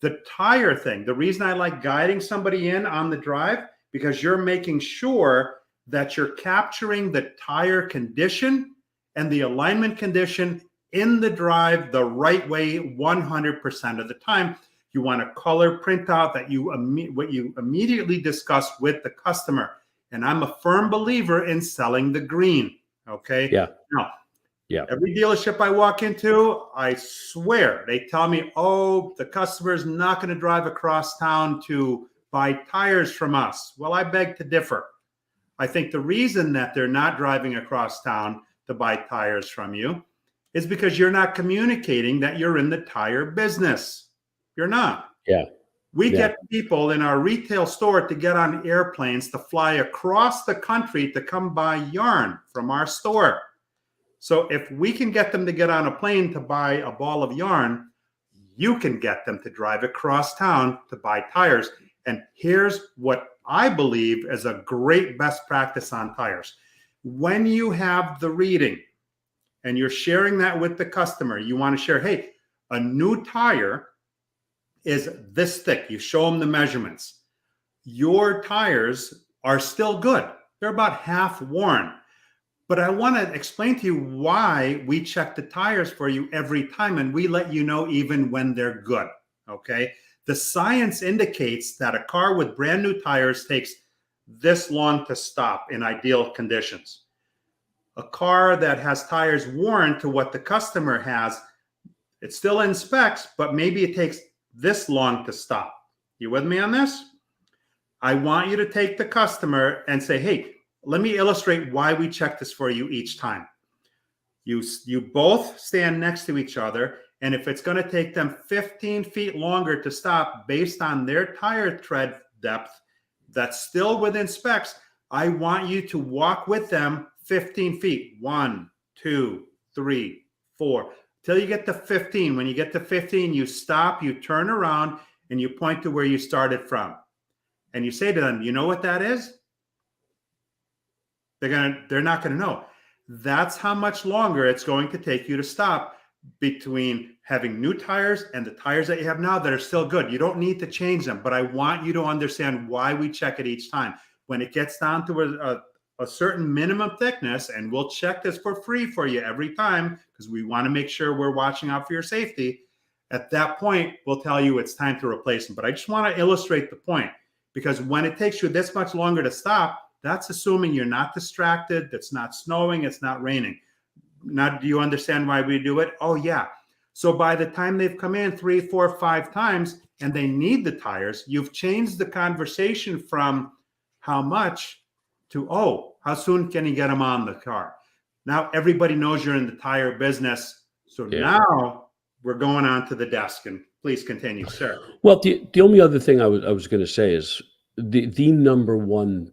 Speaker 1: The tire thing, the reason I like guiding somebody in on the drive, because you're making sure that you're capturing the tire condition and the alignment condition in the drive the right way 100% of the time. You want a color printout that what you immediately discuss with the customer. And I'm a firm believer in selling the green. Okay.
Speaker 2: Yeah.
Speaker 1: Now, every dealership I walk into, I swear they tell me, oh, the customer is not going to drive across town to buy tires from us. Well, I beg to differ. I think the reason that they're not driving across town to buy tires from you is because you're not communicating that you're in the tire business. You're not.
Speaker 2: Yeah.
Speaker 1: We get people in our retail store to get on airplanes to fly across the country to come buy yarn from our store. So if we can get them to get on a plane to buy a ball of yarn, you can get them to drive across town to buy tires. And here's what I believe is a great best practice on tires. When you have the reading and you're sharing that with the customer, you want to share, hey, a new tire is this thick. You show them the measurements. Your tires are still good. They're about half worn. But I want to explain to you why we check the tires for you every time, and we let you know even when they're good, okay? The science indicates that a car with brand new tires takes this long to stop in ideal conditions. A car that has tires worn to what the customer has, it still in specs, but maybe it takes this long to stop. You with me on this? I want you to take the customer and say, hey, let me illustrate why we check this for you each time. You both stand next to each other, and if it's going to take them 15 feet longer to stop based on their tire tread depth that's still within specs, I want you to walk with them 15 feet. 1, 2, 3, 4, till you get to 15. When you get to 15, you stop, you turn around, and you point to where you started from. And you say to them, you know what that is? They're not going to know. That's how much longer it's going to take you to stop between having new tires and the tires that you have now that are still good. You don't need to change them, but I want you to understand why we check it each time. When it gets down to a certain minimum thickness, and we'll check this for free for you every time because we want to make sure we're watching out for your safety. At that point, we'll tell you it's time to replace them. But I just want to illustrate the point, because when it takes you this much longer to stop, that's assuming you're not distracted, it's not snowing, it's not raining. Now, do you understand why we do it? Oh, yeah. So by the time they've come in 3, 4, 5 times and they need the tires, you've changed the conversation from how much to, oh, how soon can you get them on the car? Now everybody knows you're in the tire business. So now we're going on to the desk, and please continue, sir.
Speaker 2: Well, the only other thing I was going to say is the number one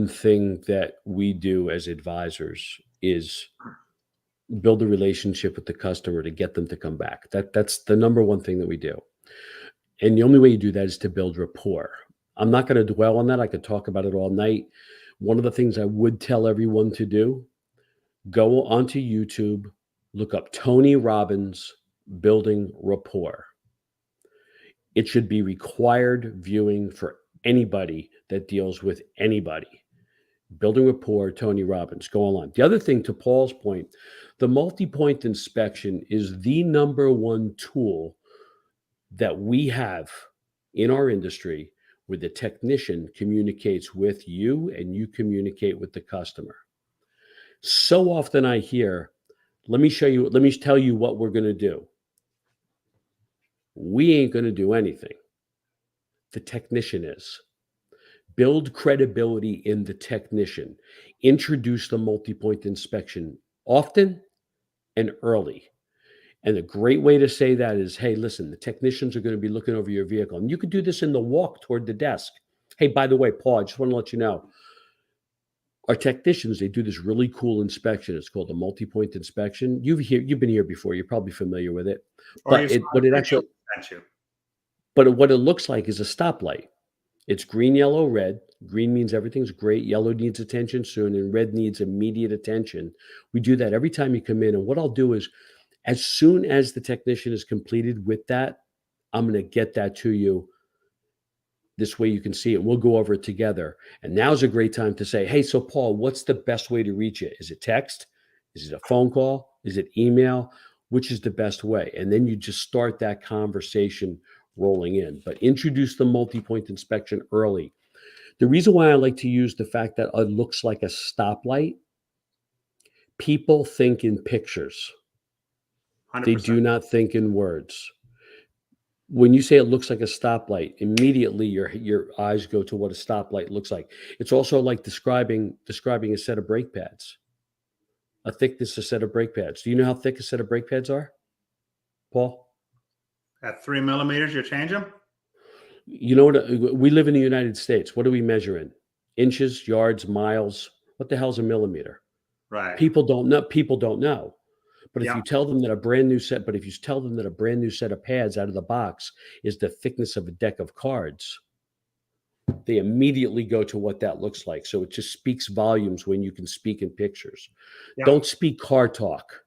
Speaker 2: thing that we do as advisors is build a relationship with the customer to get them to come back. That's the number one thing that we do. And the only way you do that is to build rapport. I'm not going to dwell on that. I could talk about it all night. One of the things I would tell everyone to do, go onto YouTube, look up Tony Robbins building rapport. It should be required viewing for anybody that deals with anybody. Building rapport, Tony Robbins, go on. The other thing, to Paul's point, the multi-point inspection is the number one tool that we have in our industry where the technician communicates with you and you communicate with the customer. So often I hear, let me tell you what we're going to do. We ain't going to do anything. The technician is. Build credibility in the technician. Introduce the multi-point inspection often and early. And a great way to say that is, hey, listen, the technicians are going to be looking over your vehicle. And you could do this in the walk toward the desk. Hey, by the way, Paul, I just want to let you know, our technicians, they do this really cool inspection. It's called a multi-point inspection. You've been here before. You're probably familiar with it. But what it looks like is a stoplight. It's green, yellow, red. Green means everything's great. Yellow needs attention soon, and red needs immediate attention. We do that every time you come in. And what I'll do is, as soon as the technician is completed with that, I'm going to get that to you. This way you can see it. We'll go over it together. And now's a great time to say, hey, so Paul, what's the best way to reach you? Is it text? Is it a phone call? Is it email? Which is the best way? And then you just start that conversation rolling in. But introduce the multi-point inspection early. The reason why I like to use the fact that it looks like a stoplight, people think in pictures. 100%. They do not think in words. When you say it looks like a stoplight, immediately your eyes go to what a stoplight looks like. It's also like describing a set of brake pads. A thickness, a set of brake pads. Do you know how thick a set of brake pads are, Paul?
Speaker 1: At 3 millimeters, you change them?
Speaker 2: You know what? We live in the United States. What do we measure in? Inches, yards, miles. What the hell's a millimeter?
Speaker 1: Right.
Speaker 2: People don't know. But if you tell them that a brand new set of pads out of the box is the thickness of a deck of cards, they immediately go to what that looks like. So it just speaks volumes when you can speak in pictures. Yeah. Don't speak car talk.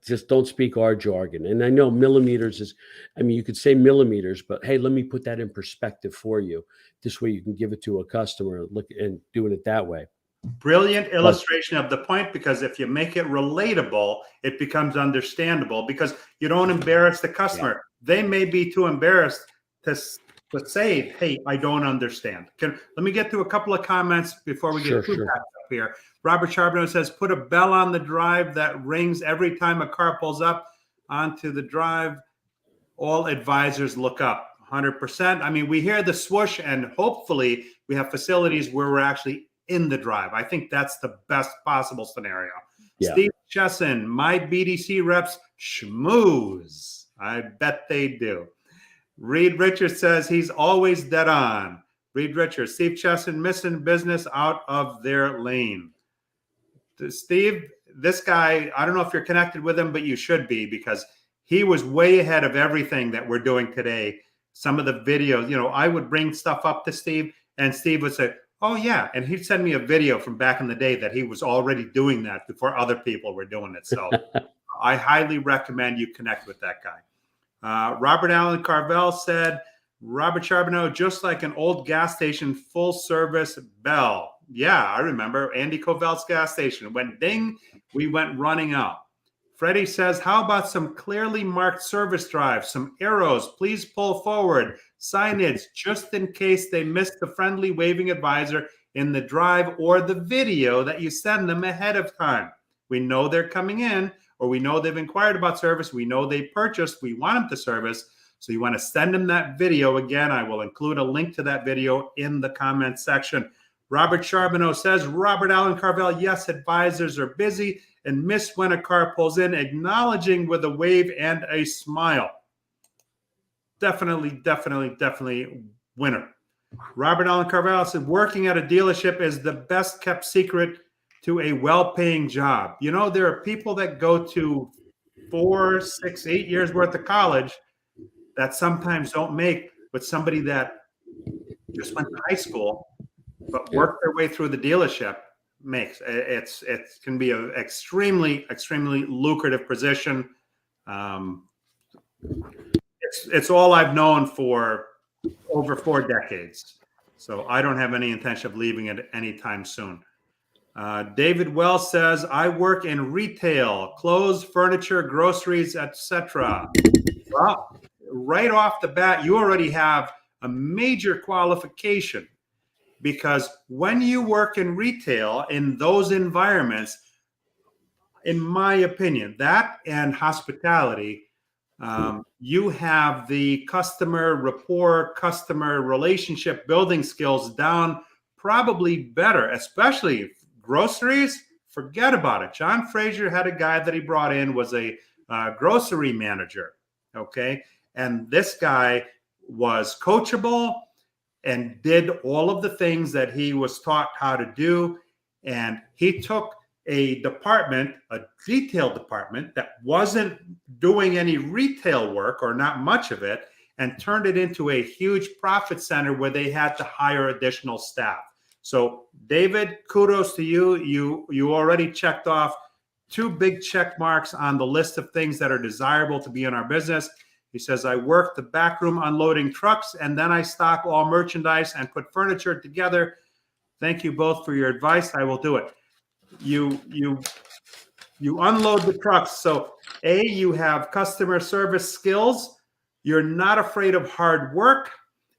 Speaker 2: Just don't speak our jargon. And I know millimeters you could say millimeters, but hey, let me put that in perspective for you. This way you can give it to a customer, look and doing it that way.
Speaker 1: Brilliant illustration of the point, because if you make it relatable, it becomes understandable, because you don't embarrass the customer. Yeah. They may be too embarrassed to say, hey, I don't understand. Let me get to a couple of comments before we get too back up here. Robert Charbonneau says, put a bell on the drive that rings every time a car pulls up onto the drive. All advisors look up. 100%. I mean, we hear the swoosh, and hopefully we have facilities where we're actually in the drive. I think that's the best possible scenario.
Speaker 2: Yeah.
Speaker 1: Steve Chesson, my BDC reps schmooze. I bet they do. Reed Richards says he's always dead on. Reed Richards, Steve Chesson missing business out of their lane. Steve, this guy, I don't know if you're connected with him, but you should be, because he was way ahead of everything that we're doing today. Some of the videos, I would bring stuff up to Steve, and Steve would say, oh, yeah. And he'd send me a video from back in the day that he was already doing that before other people were doing it. So I highly recommend you connect with that guy. Robert Allen Carvel said, Robert Charbonneau, just like an old gas station full service bell. Yeah, I remember Andy Covel's gas station. It went ding, we went running out. Freddie says, how about some clearly marked service drives, some arrows, please pull forward, signage, just in case they missed the friendly waving advisor in the drive or the video that you send them ahead of time. We know they're coming in, or we know they've inquired about service. We know they purchased. We want them to service. So you want to send them that video. Again, I will include a link to that video in the comment section. Robert Charbonneau says, Robert Allen Carvel, yes, advisors are busy and miss when a car pulls in, acknowledging with a wave and a smile. Definitely, definitely, definitely winner. Robert Allen Carvel said, working at a dealership is the best kept secret to a well-paying job. There are people that go to 4, 6, 8 years worth of college that sometimes don't make what somebody that just went to high school but worked their way through the dealership makes. It can be an extremely, extremely lucrative position. It's all I've known for over 4 decades. So I don't have any intention of leaving it anytime soon. David Wells says, I work in retail, clothes, furniture, groceries, etc. Well, right off the bat, you already have a major qualification, because when you work in retail in those environments, in my opinion, that and hospitality, you have the customer rapport, customer relationship building skills down probably better, especially groceries. Forget about it. John Frazier had a guy that he brought in, was a grocery manager. Okay. And this guy was coachable and did all of the things that he was taught how to do. And he took a department, a detail department that wasn't doing any retail work or not much of it, and turned it into a huge profit center where they had to hire additional staff. So David, kudos to you. You already checked off 2 big check marks on the list of things that are desirable to be in our business. He says, I work the back room unloading trucks, and then I stock all merchandise and put furniture together. Thank you both for your advice. I will do it. You unload the trucks. So you have customer service skills. You're not afraid of hard work,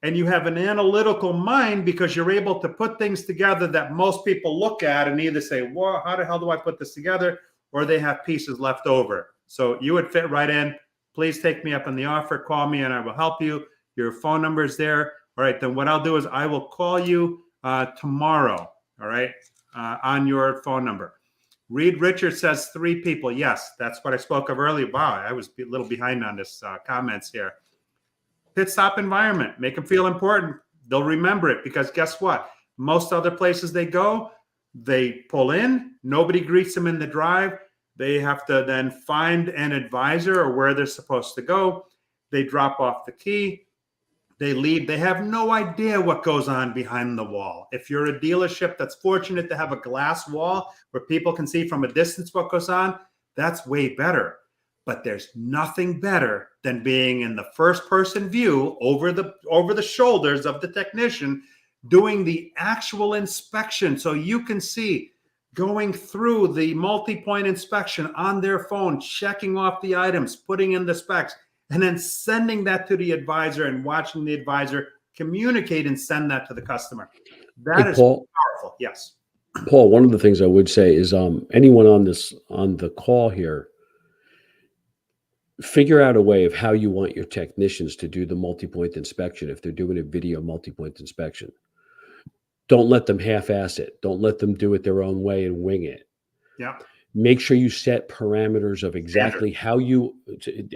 Speaker 1: and you have an analytical mind because you're able to put things together that most people look at and either say, well, how the hell do I put this together? Or they have pieces left over. So you would fit right in. Please take me up on the offer. Call me and I will help you. Your phone number is there. All right. Then what I'll do is I will call you tomorrow. All right. On your phone number. Reed Richards says 3 people. Yes, that's what I spoke of earlier. Wow, I was a little behind on this comments here. Pit stop environment. Make them feel important. They'll remember it, because guess what? Most other places they go, they pull in. Nobody greets them in the drive. They have to then find an advisor or where they're supposed to go. They drop off the key. They leave. They have no idea what goes on behind the wall. If you're a dealership that's fortunate to have a glass wall where people can see from a distance what goes on, that's way better. But there's nothing better than being in the first-person view over the shoulders of the technician, doing the actual inspection, so you can see, going through the multi-point inspection on their phone, checking off the items, putting in the specs, and then sending that to the advisor and watching the advisor communicate and send that to the customer. That is powerful. Yes.
Speaker 2: Paul, one of the things I would say is anyone on the call here, figure out a way of how you want your technicians to do the multi-point inspection if they're doing a video multi-point inspection. Don't let them half-ass it. Don't let them do it their own way and wing it.
Speaker 1: Yeah.
Speaker 2: Make sure you set parameters of
Speaker 1: Standard.
Speaker 2: exactly how you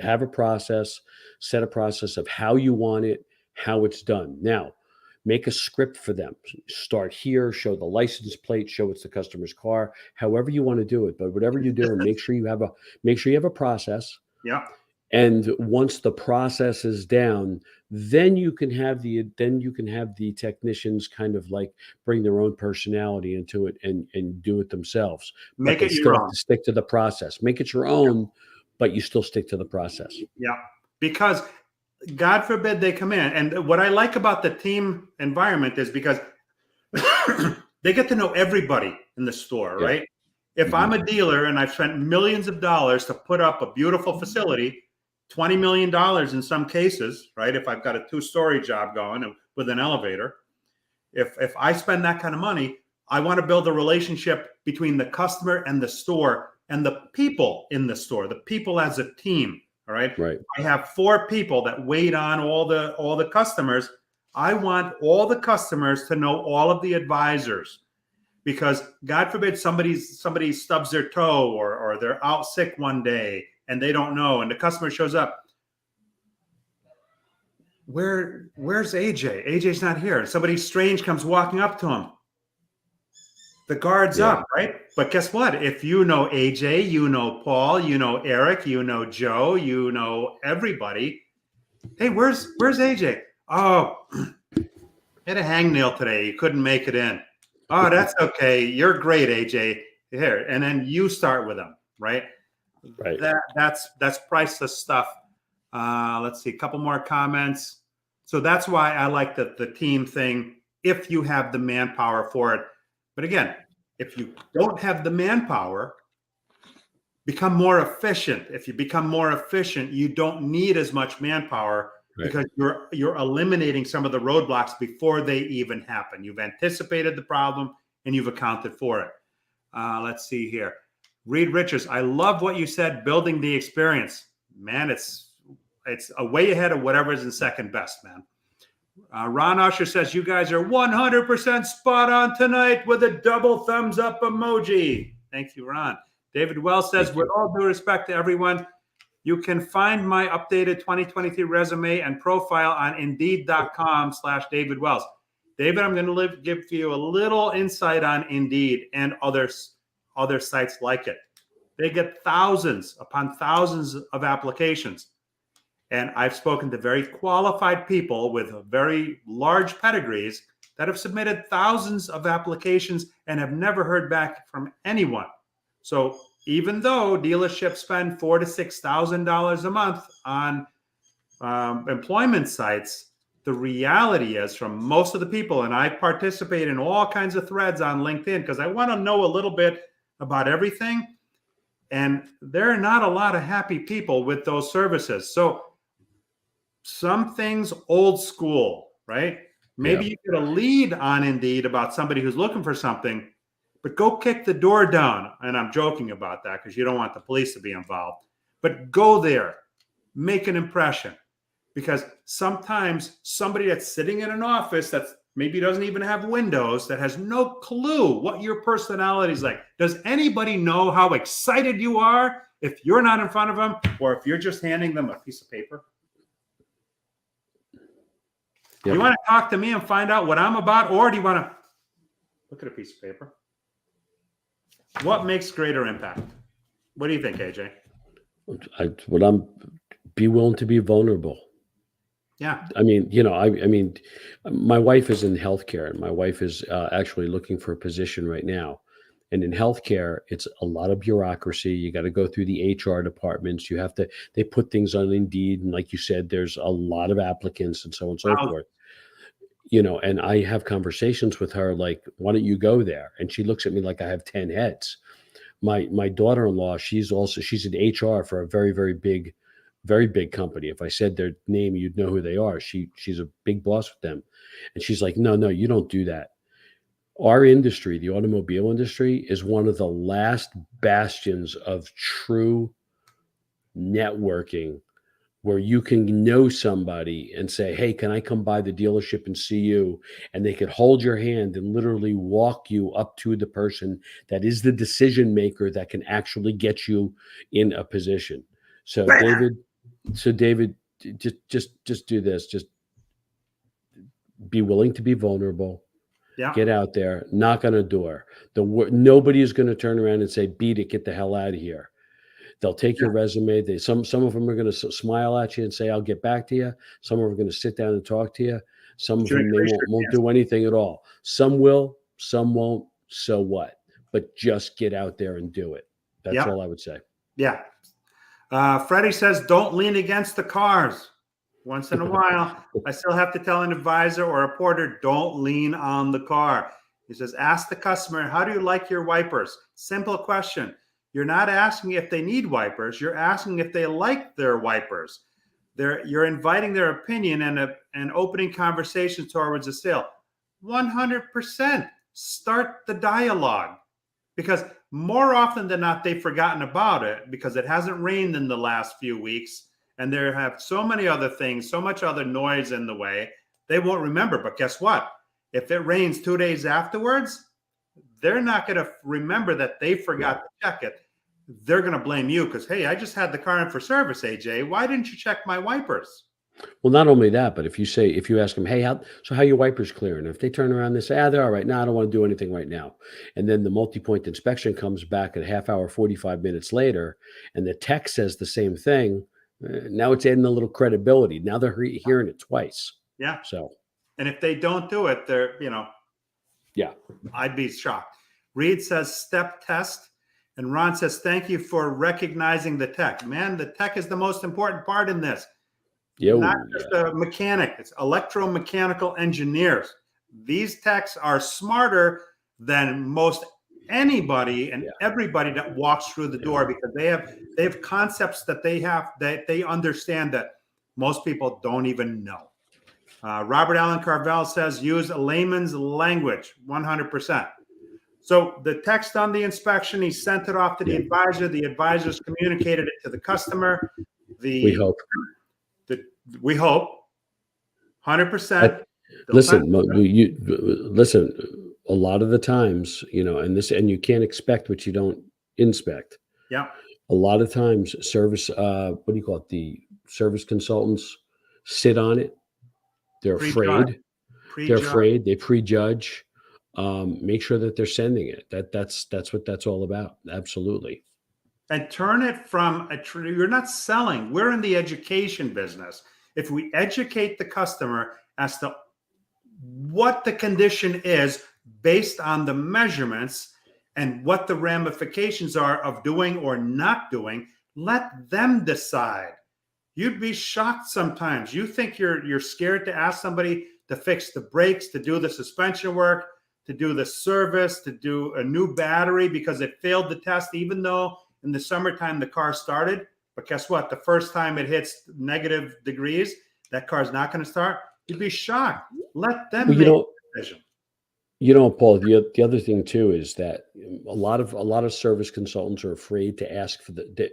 Speaker 2: have a process, set a process of how you want it, how it's done. Now, make a script for them. Start here, show the license plate, show it's the customer's car, however you want to do it. But whatever you do, make sure you have a process.
Speaker 1: Yeah.
Speaker 2: And once the process is down, then you can have the technicians kind of like bring their own personality into it and do it themselves. But
Speaker 1: Make
Speaker 2: they
Speaker 1: it
Speaker 2: still
Speaker 1: your
Speaker 2: have
Speaker 1: own.
Speaker 2: to stick to the process. Make it your own, but you still stick to the process.
Speaker 1: Yeah. Because God forbid they come in. And what I like about the team environment is because they get to know everybody in the store,
Speaker 2: Yeah.
Speaker 1: right? If I'm a dealer and I've spent millions of dollars to put up a beautiful facility, $20 million in some cases, right? If I've got a 2-story job going with an elevator, if I spend that kind of money, I want to build a relationship between the customer and the store and the people in the store, the people as a team. All right.
Speaker 2: Right.
Speaker 1: I have 4 people that wait on all the customers. I want all the customers to know all of the advisors, because God forbid somebody stubs their toe or they're out sick one day and they don't know, and the customer shows up. Where's AJ? AJ's not here. Somebody strange comes walking up to him. The guard's up, right? But guess what? If you know AJ, you know Paul, you know Eric, you know Joe, you know everybody. Hey, where's AJ? Oh, hit a hangnail today. You couldn't make it in. Oh, that's okay. You're great, AJ. Here, and then you start with them, right?
Speaker 2: Right.
Speaker 1: That's priceless stuff. Let's see, a couple more comments. So that's why I like the team thing, if you have the manpower for it. But again, if you don't have the manpower, become more efficient. If you become more efficient, you don't need as much manpower,
Speaker 2: Right.
Speaker 1: because you're eliminating some of the roadblocks before they even happen. You've anticipated the problem and you've accounted for it. Let's see here. Reed Richards, I love what you said, building the experience. Man, it's a way ahead of whatever is in second best, man. Ron Usher says, you guys are 100% spot on tonight with a double thumbs up emoji. Thank you, Ron. David Wells says, with all due respect to everyone, you can find my updated 2023 resume and profile on indeed.com/David Wells. David, I'm going to give you a little insight on Indeed and other sites like it. They get thousands upon thousands of applications. And I've spoken to very qualified people with very large pedigrees that have submitted thousands of applications and have never heard back from anyone. So even though dealerships spend $4,000 to $6,000 a month on employment sites, the reality is, from most of the people, and I participate in all kinds of threads on LinkedIn because I want to know a little bit about everything, and there are not a lot of happy people with those services. So some things old school, right? Maybe you get a lead on Indeed about somebody who's looking for something, but go kick the door down. And I'm joking about that because you don't want the police to be involved. But go there, make an impression. Because sometimes somebody that's sitting in an office that maybe doesn't even have windows, that has no clue what your personality is like. Does anybody know how excited you are if you're not in front of them, or if you're just handing them a piece of paper? Yep. You want to talk to me and find out what I'm about, or do you want to look at a piece of paper? What makes greater impact? What do you think, AJ?
Speaker 2: Be willing to be vulnerable.
Speaker 1: Yeah.
Speaker 2: I mean, my wife is in healthcare, and my wife is actually looking for a position right now. And in healthcare, it's a lot of bureaucracy. You got to go through the HR departments. They put things on Indeed. And like you said, there's a lot of applicants and so on and so forth. And I have conversations with her like, why don't you go there? And she looks at me like I have 10 heads. My daughter-in-law, she's in HR for a very, very big company. If I said their name, you'd know who they are. She's a big boss with them. And she's like, no, you don't do that. Our industry, the automobile industry, is one of the last bastions of true networking where you can know somebody and say, hey, can I come by the dealership and see you? And they could hold your hand and literally walk you up to the person that is the decision maker that can actually get you in a position. So David, just do this. Just be willing to be vulnerable.
Speaker 1: Yeah.
Speaker 2: Get out there, knock on a door. Nobody is going to turn around and say, beat it, get the hell out of here. They'll take your resume. Some of them are going to smile at you and say, I'll get back to you. Some of them are going to sit down and talk to you. Some of them, they won't do anything at all. Some will, some won't. So what? But just get out there and do it. That's all I would say.
Speaker 1: Yeah. Freddie says, don't lean against the cars. Once in a while, I still have to tell an advisor or a porter, don't lean on the car. He says, ask the customer, how do you like your wipers? Simple question. You're not asking if they need wipers. You're asking if they like their wipers. You're inviting their opinion and opening conversation towards a sale. 100%. Start the dialogue, because more often than not, they've forgotten about it because it hasn't rained in the last few weeks. And there have so many other things, so much other noise in the way, they won't remember. But guess what? If it rains 2 days afterwards, they're not going to remember that they forgot to check it. They're going to blame you because, hey, I just had the car in for service, AJ. Why didn't you check my wipers?
Speaker 2: Well, not only that, but if you ask them, hey, how your wipers clearing? If they turn around and say, they're all right. No, I don't want to do anything right now. And then the multi-point inspection comes back a half hour, 45 minutes later, and the tech says the same thing. Now it's adding a little credibility. Now they're hearing it twice.
Speaker 1: Yeah.
Speaker 2: So,
Speaker 1: and if they don't do it, I'd be shocked. Reed says step test. And Ron says, thank you for recognizing the tech. Man, the tech is the most important part in this. Not just a mechanic. It's electromechanical engineers. These techs are smarter than most anybody and everybody that walks through the door, because they have concepts that they understand that most people don't even know. Robert Allen Carvel says, use a layman's language. 100%. So the text on the inspection, he sent it off to the advisor. The advisors communicated it to the customer.
Speaker 2: We hope.
Speaker 1: We hope. 100%.
Speaker 2: Listen, a lot of the times, and you can't expect what you don't inspect.
Speaker 1: Yeah.
Speaker 2: A lot of times service, what do you call it? The service consultants sit on it. They're afraid. They're afraid. They prejudge. Make sure that they're sending it. That's what that's all about. Absolutely.
Speaker 1: And turn it from you're not selling. We're in the education business. If we educate the customer as to what the condition is based on the measurements and what the ramifications are of doing or not doing, let them decide. You'd be shocked sometimes. You think you're scared to ask somebody to fix the brakes, to do the suspension work, to do the service, to do a new battery because it failed the test, even though in the summertime the car started. But guess what? The first time it hits negative degrees, that car's not going to start. You'd be shocked. Let them make a decision.
Speaker 2: Paul, the other thing too is that a lot of service consultants are afraid to ask for the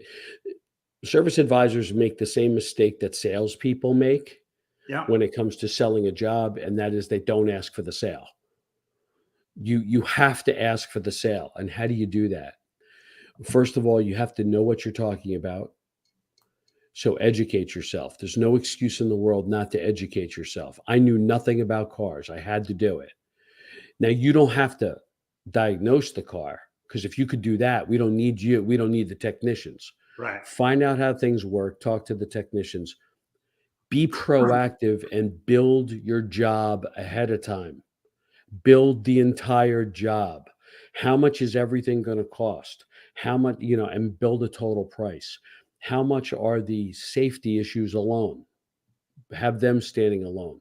Speaker 2: service advisors make the same mistake that salespeople make when it comes to selling a job, and that is they don't ask for the sale. You have to ask for the sale. And how do you do that? First of all, you have to know what you're talking about. So educate yourself. There's no excuse in the world not to educate yourself. I knew nothing about cars. I had to do it. Now, you don't have to diagnose the car, because if you could do that, we don't need you. We don't need the technicians.
Speaker 1: Right.
Speaker 2: Find out how things work. Talk to the technicians. Be proactive and build your job ahead of time. Build the entire job. How much is everything going to cost? How much, and build a total price. How much are the safety issues alone? Have them standing alone.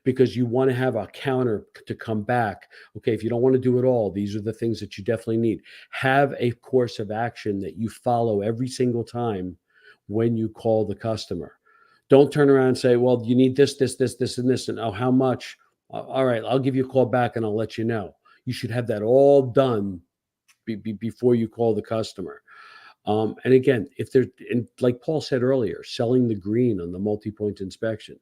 Speaker 2: Because you want to have a counter to come back. Okay, if you don't want to do it all, these are the things that you definitely need. Have a course of action that you follow every single time when you call the customer. Don't turn around and say, well, you need this, this, this, this, and this, and oh, how much? All right, I'll give you a call back and I'll let you know. You should have that all done before you call the customer. And again, if they're, and like Paul said earlier, selling the green on the multi-point inspection.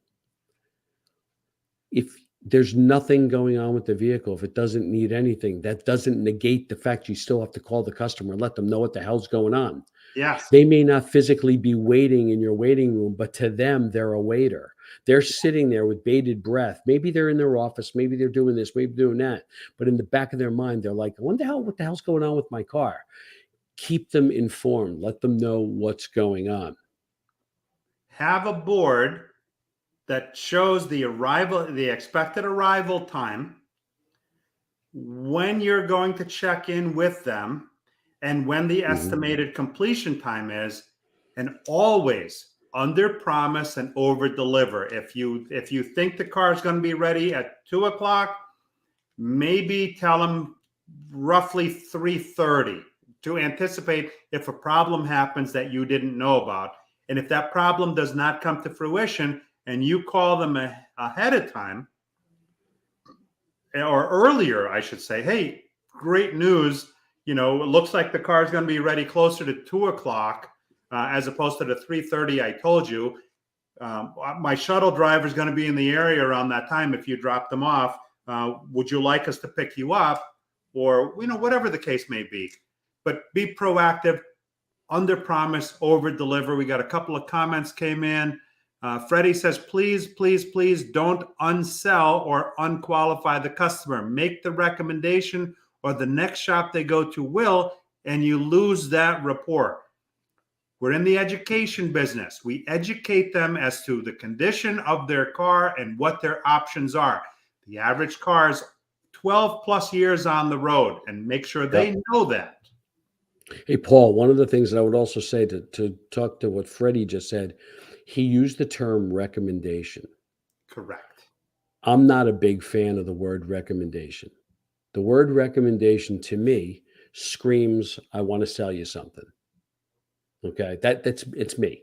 Speaker 2: If there's nothing going on with the vehicle, if it doesn't need anything, that doesn't negate the fact you still have to call the customer and let them know what the hell's going on.
Speaker 1: Yes.
Speaker 2: They may not physically be waiting in your waiting room, but to them, they're a waiter. They're sitting there with bated breath. Maybe they're in their office. Maybe they're doing this, maybe doing that. But in the back of their mind, they're like, what the hell's going on with my car? Keep them informed. Let them know what's going on.
Speaker 1: Have a board that shows the expected arrival time, when you're going to check in with them, and when the estimated completion time is, and always under promise and over deliver. If you think the car is going to be ready at 2:00, maybe tell them roughly 3:30 to anticipate if a problem happens that you didn't know about. And if that problem does not come to fruition and you call them ahead of time, or earlier, I should say, hey, great news. It looks like the car is going to be ready closer to 2:00 as opposed to the 3:30 I told you. My shuttle driver is going to be in the area around that time if you drop them off. Would you like us to pick you up? Or, whatever the case may be. But be proactive, under promise, over deliver. We got a couple of comments came in. Freddie says, please, please, please don't unsell or unqualify the customer. Make the recommendation or the next shop they go to will, and you lose that rapport. We're in the education business. We educate them as to the condition of their car and what their options are. The average car is 12 plus years on the road, and make sure they know that.
Speaker 2: Hey, Paul, one of the things that I would also say to talk to what Freddie just said, he used the term recommendation.
Speaker 1: Correct.
Speaker 2: I'm not a big fan of the word recommendation. The word recommendation to me screams, I want to sell you something. Okay, it's me.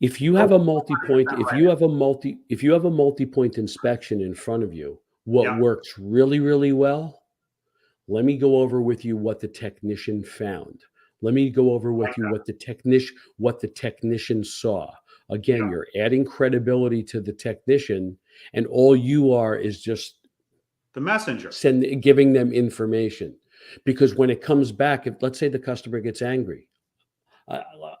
Speaker 2: If you have a multi-point, if you have a multi-point inspection in front of you, what works really, really well, let me go over with you what the technician found. Let me go over with you what the technician saw. Again, you're adding credibility to the technician, and all you are is just
Speaker 1: the messenger,
Speaker 2: giving them information. Because when it comes back, if let's say the customer gets angry,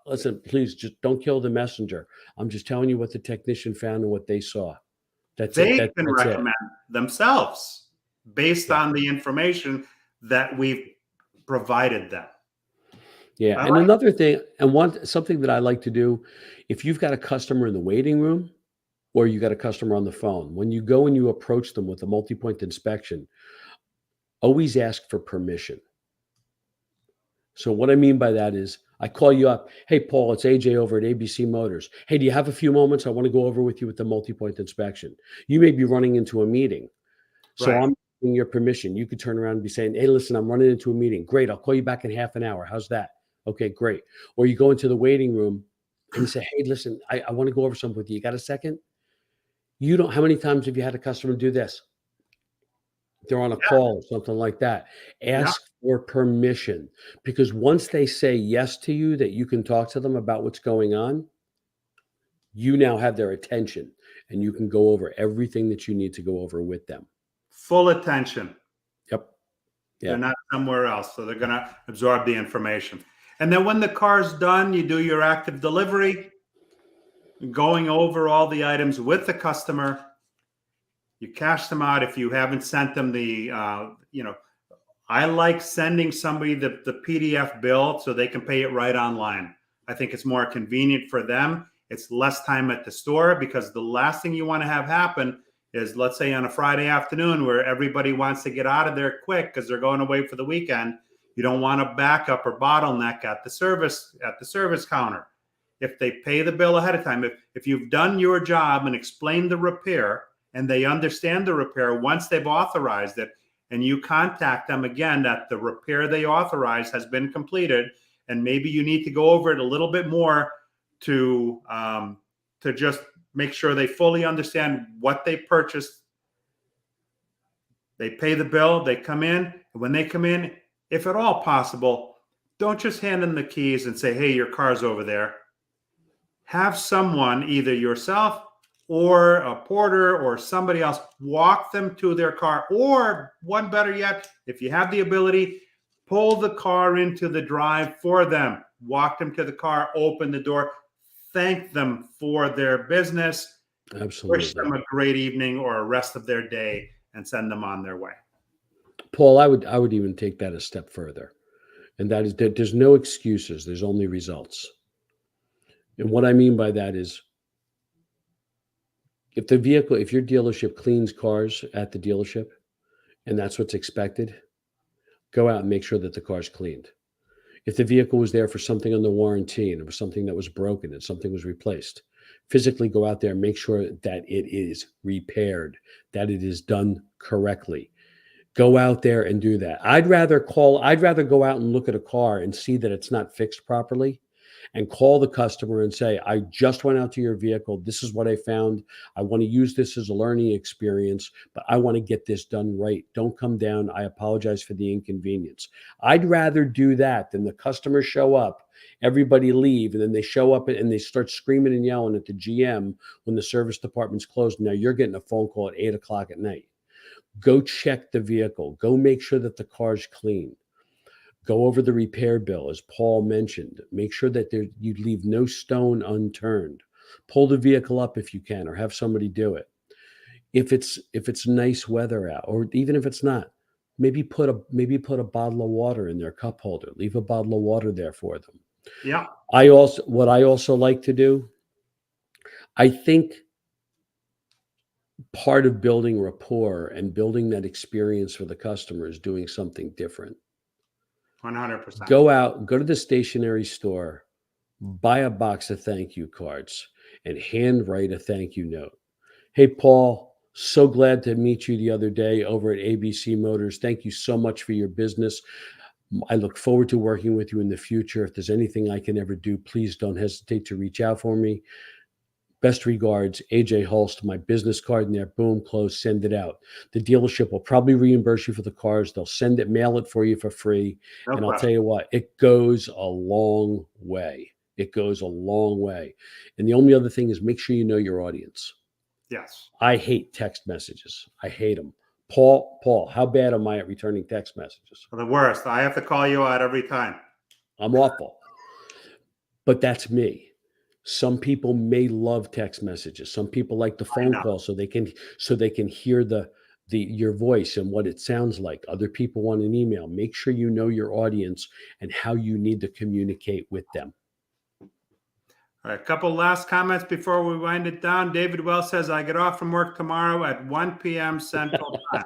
Speaker 2: listen, please just don't kill the messenger. I'm just telling you what the technician found and what they saw.
Speaker 1: They can recommend themselves based on the information that we've provided them.
Speaker 2: Yeah. And another thing, and something that I like to do, if you've got a customer in the waiting room or you got a customer on the phone, when you go and you approach them with a multi-point inspection, always ask for permission. So what I mean by that is I call you up. Hey, Paul, it's AJ over at ABC Motors. Hey, do you have a few moments? I want to go over with you with the multi-point inspection. You may be running into a meeting. So I'm asking your permission. You could turn around and be saying, hey, listen, I'm running into a meeting. Great. I'll call you back in half an hour. How's that? Okay, great. Or you go into the waiting room and you say, hey, listen, I want to go over something with you. You got a second? How many times have you had a customer do this? They're on a call or something like that. Ask for permission, because once they say yes to you, that you can talk to them about what's going on, you now have their attention and you can go over everything that you need to go over with them.
Speaker 1: Full attention.
Speaker 2: Yep.
Speaker 1: They're not somewhere else. So they're going to absorb the information. And then when the car's done, you do your active delivery, going over all the items with the customer. You cash them out if you haven't sent them I like sending somebody the PDF bill so they can pay it right online. I think it's more convenient for them. It's less time at the store, because the last thing you want to have happen is, let's say on a Friday afternoon where everybody wants to get out of there quick because they're going away for the weekend. You don't want to back up or bottleneck at the service counter. If they pay the bill ahead of time, if you've done your job and explained the repair, and they understand the repair once they've authorized it, and you contact them again that the repair they authorized has been completed, and maybe you need to go over it a little bit more to just make sure they fully understand what they purchased. They pay the bill, they come in, and when they come in, if at all possible, don't just hand them the keys and say, hey, your car's over there. Have someone, either yourself or a porter or somebody else, walk them to their car. Or one better yet, if you have the ability, pull the car into the drive for them. Walk them to the car, open the door, thank them for their business.
Speaker 2: Absolutely.
Speaker 1: Wish them a great evening or a rest of their day and send them on their way.
Speaker 2: Paul, I would even take that a step further. And that is that there's no excuses. There's only results. And what I mean by that is if your dealership cleans cars at the dealership and that's what's expected, go out and make sure that the car's cleaned. If the vehicle was there for something on the warranty and it was something that was broken and something was replaced, physically go out there and make sure that it is repaired, that it is done correctly. Go out there and do that. I'd rather go out and look at a car and see that it's not fixed properly and call the customer and say, I just went out to your vehicle. This is what I found. I want to use this as a learning experience, but I want to get this done right. Don't come down. I apologize for the inconvenience. I'd rather do that than the customer show up, everybody leave, and then they show up and they start screaming and yelling at the GM when the service department's closed. Now you're getting a phone call at 8:00 at night. Go check the vehicle. Go make sure that the car's clean. Go over the repair bill, as Paul mentioned. Make sure that you leave no stone unturned. Pull the vehicle up if you can, or have somebody do it. If it's nice weather out, or even if it's not, maybe put a bottle of water in their cup holder. Leave a bottle of water there for them.
Speaker 1: Yeah.
Speaker 2: What I also like to do, I think part of building rapport and building that experience for the customer is doing something different.
Speaker 1: 100%.
Speaker 2: Go to the stationery store, buy a box of thank you cards, and handwrite a thank you note. Hey, Paul, so glad to meet you the other day over at ABC Motors. Thank you so much for your business. I look forward to working with you in the future. If there's anything I can ever do, please don't hesitate to reach out for me. Best regards, AJ Holst. My business card in there. Boom, close, send it out. The dealership will probably reimburse you for the cars. They'll mail it for you for free.
Speaker 1: No
Speaker 2: and
Speaker 1: question.
Speaker 2: I'll tell you what, it goes a long way. It goes a long way. And the only other thing is make sure you know your audience.
Speaker 1: Yes.
Speaker 2: I hate text messages. I hate them. Paul, how bad am I at returning text messages?
Speaker 1: The worst. I have to call you out every time.
Speaker 2: I'm awful. But that's me. Some people may love text messages. Some people like the phone call so they can hear your voice and what it sounds like. Other people want an email. Make sure you know your audience and how you need to communicate with them.
Speaker 1: All right, a couple last comments before we wind it down. David Wells says, I get off from work tomorrow at 1 p.m. Central Time.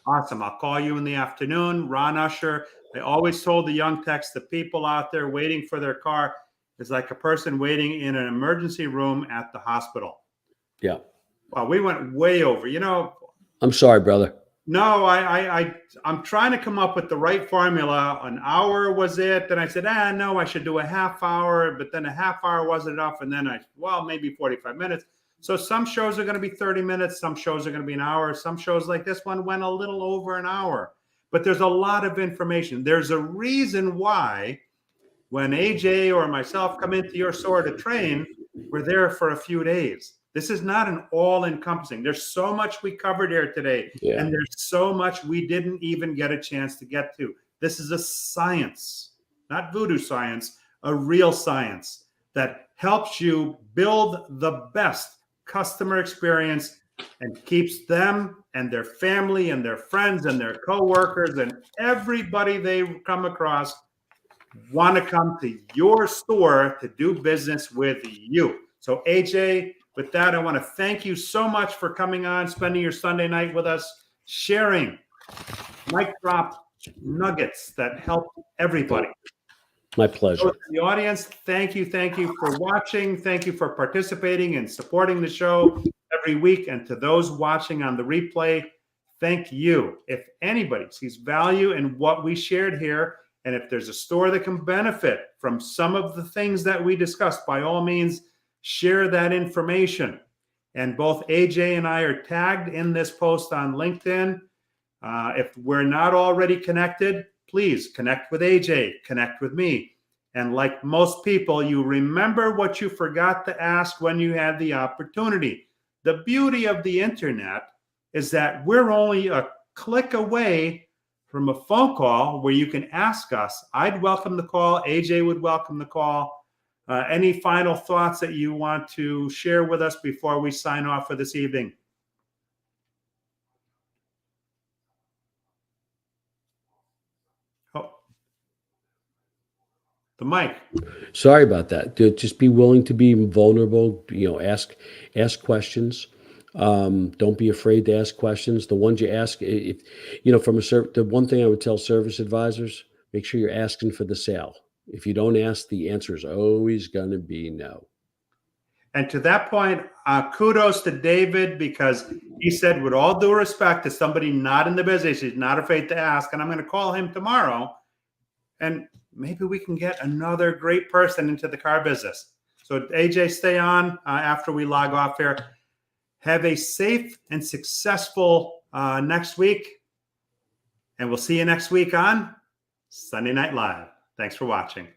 Speaker 1: Awesome. I'll call you in the afternoon. Ron Usher, I always told the young techs, the people out there waiting for their car is like a person waiting in an emergency room at the hospital.
Speaker 2: Yeah.
Speaker 1: Wow, we went way over.
Speaker 2: I'm sorry, brother.
Speaker 1: No, I'm trying to come up with the right formula. An hour was it. Then I said, no, I should do a half hour. But then a half hour wasn't enough. And then maybe 45 minutes. So some shows are going to be 30 minutes. Some shows are going to be an hour. Some shows like this one went a little over an hour. But there's a lot of information. There's a reason why when AJ or myself come into your store to train, we're there for a few days. This is not an all-encompassing. There's so much we covered here today, and there's so much we didn't even get a chance to get to. This is a science, not voodoo science, a real science that helps you build the best customer experience and keeps them and their family and their friends and their coworkers and everybody they come across want to come to your store to do business with you. So AJ, with that, I want to thank you so much for coming on, spending your Sunday night with us, sharing mic drop nuggets that help everybody.
Speaker 2: My pleasure.
Speaker 1: So the audience, thank you for watching. Thank you for participating and supporting the show every week. And to those watching on the replay, thank you. If anybody sees value in what we shared here, and if there's a store that can benefit from some of the things that we discussed, by all means, share that information. And both AJ and I are tagged in this post on LinkedIn. If we're not already connected, please connect with AJ, connect with me. And like most people, you remember what you forgot to ask when you had the opportunity. The beauty of the internet is that we're only a click away from a phone call where you can ask us. I'd welcome the call. AJ would welcome the call. Any final thoughts that you want to share with us before we sign off for this evening? Oh, the mic.
Speaker 2: Sorry about that. Just be willing to be vulnerable. Ask questions. Don't be afraid to ask questions. The ones you ask, if the one thing I would tell service advisors: make sure you're asking for the sale. If you don't ask, the answer is always going to be no.
Speaker 1: And to that point, kudos to David, because he said, with all due respect to somebody not in the business, he's not afraid to ask. And I'm going to call him tomorrow, and maybe we can get another great person into the car business. So AJ, stay on after we log off here. Have a safe and successful next week. And we'll see you next week on Sunday Night Live. Thanks for watching.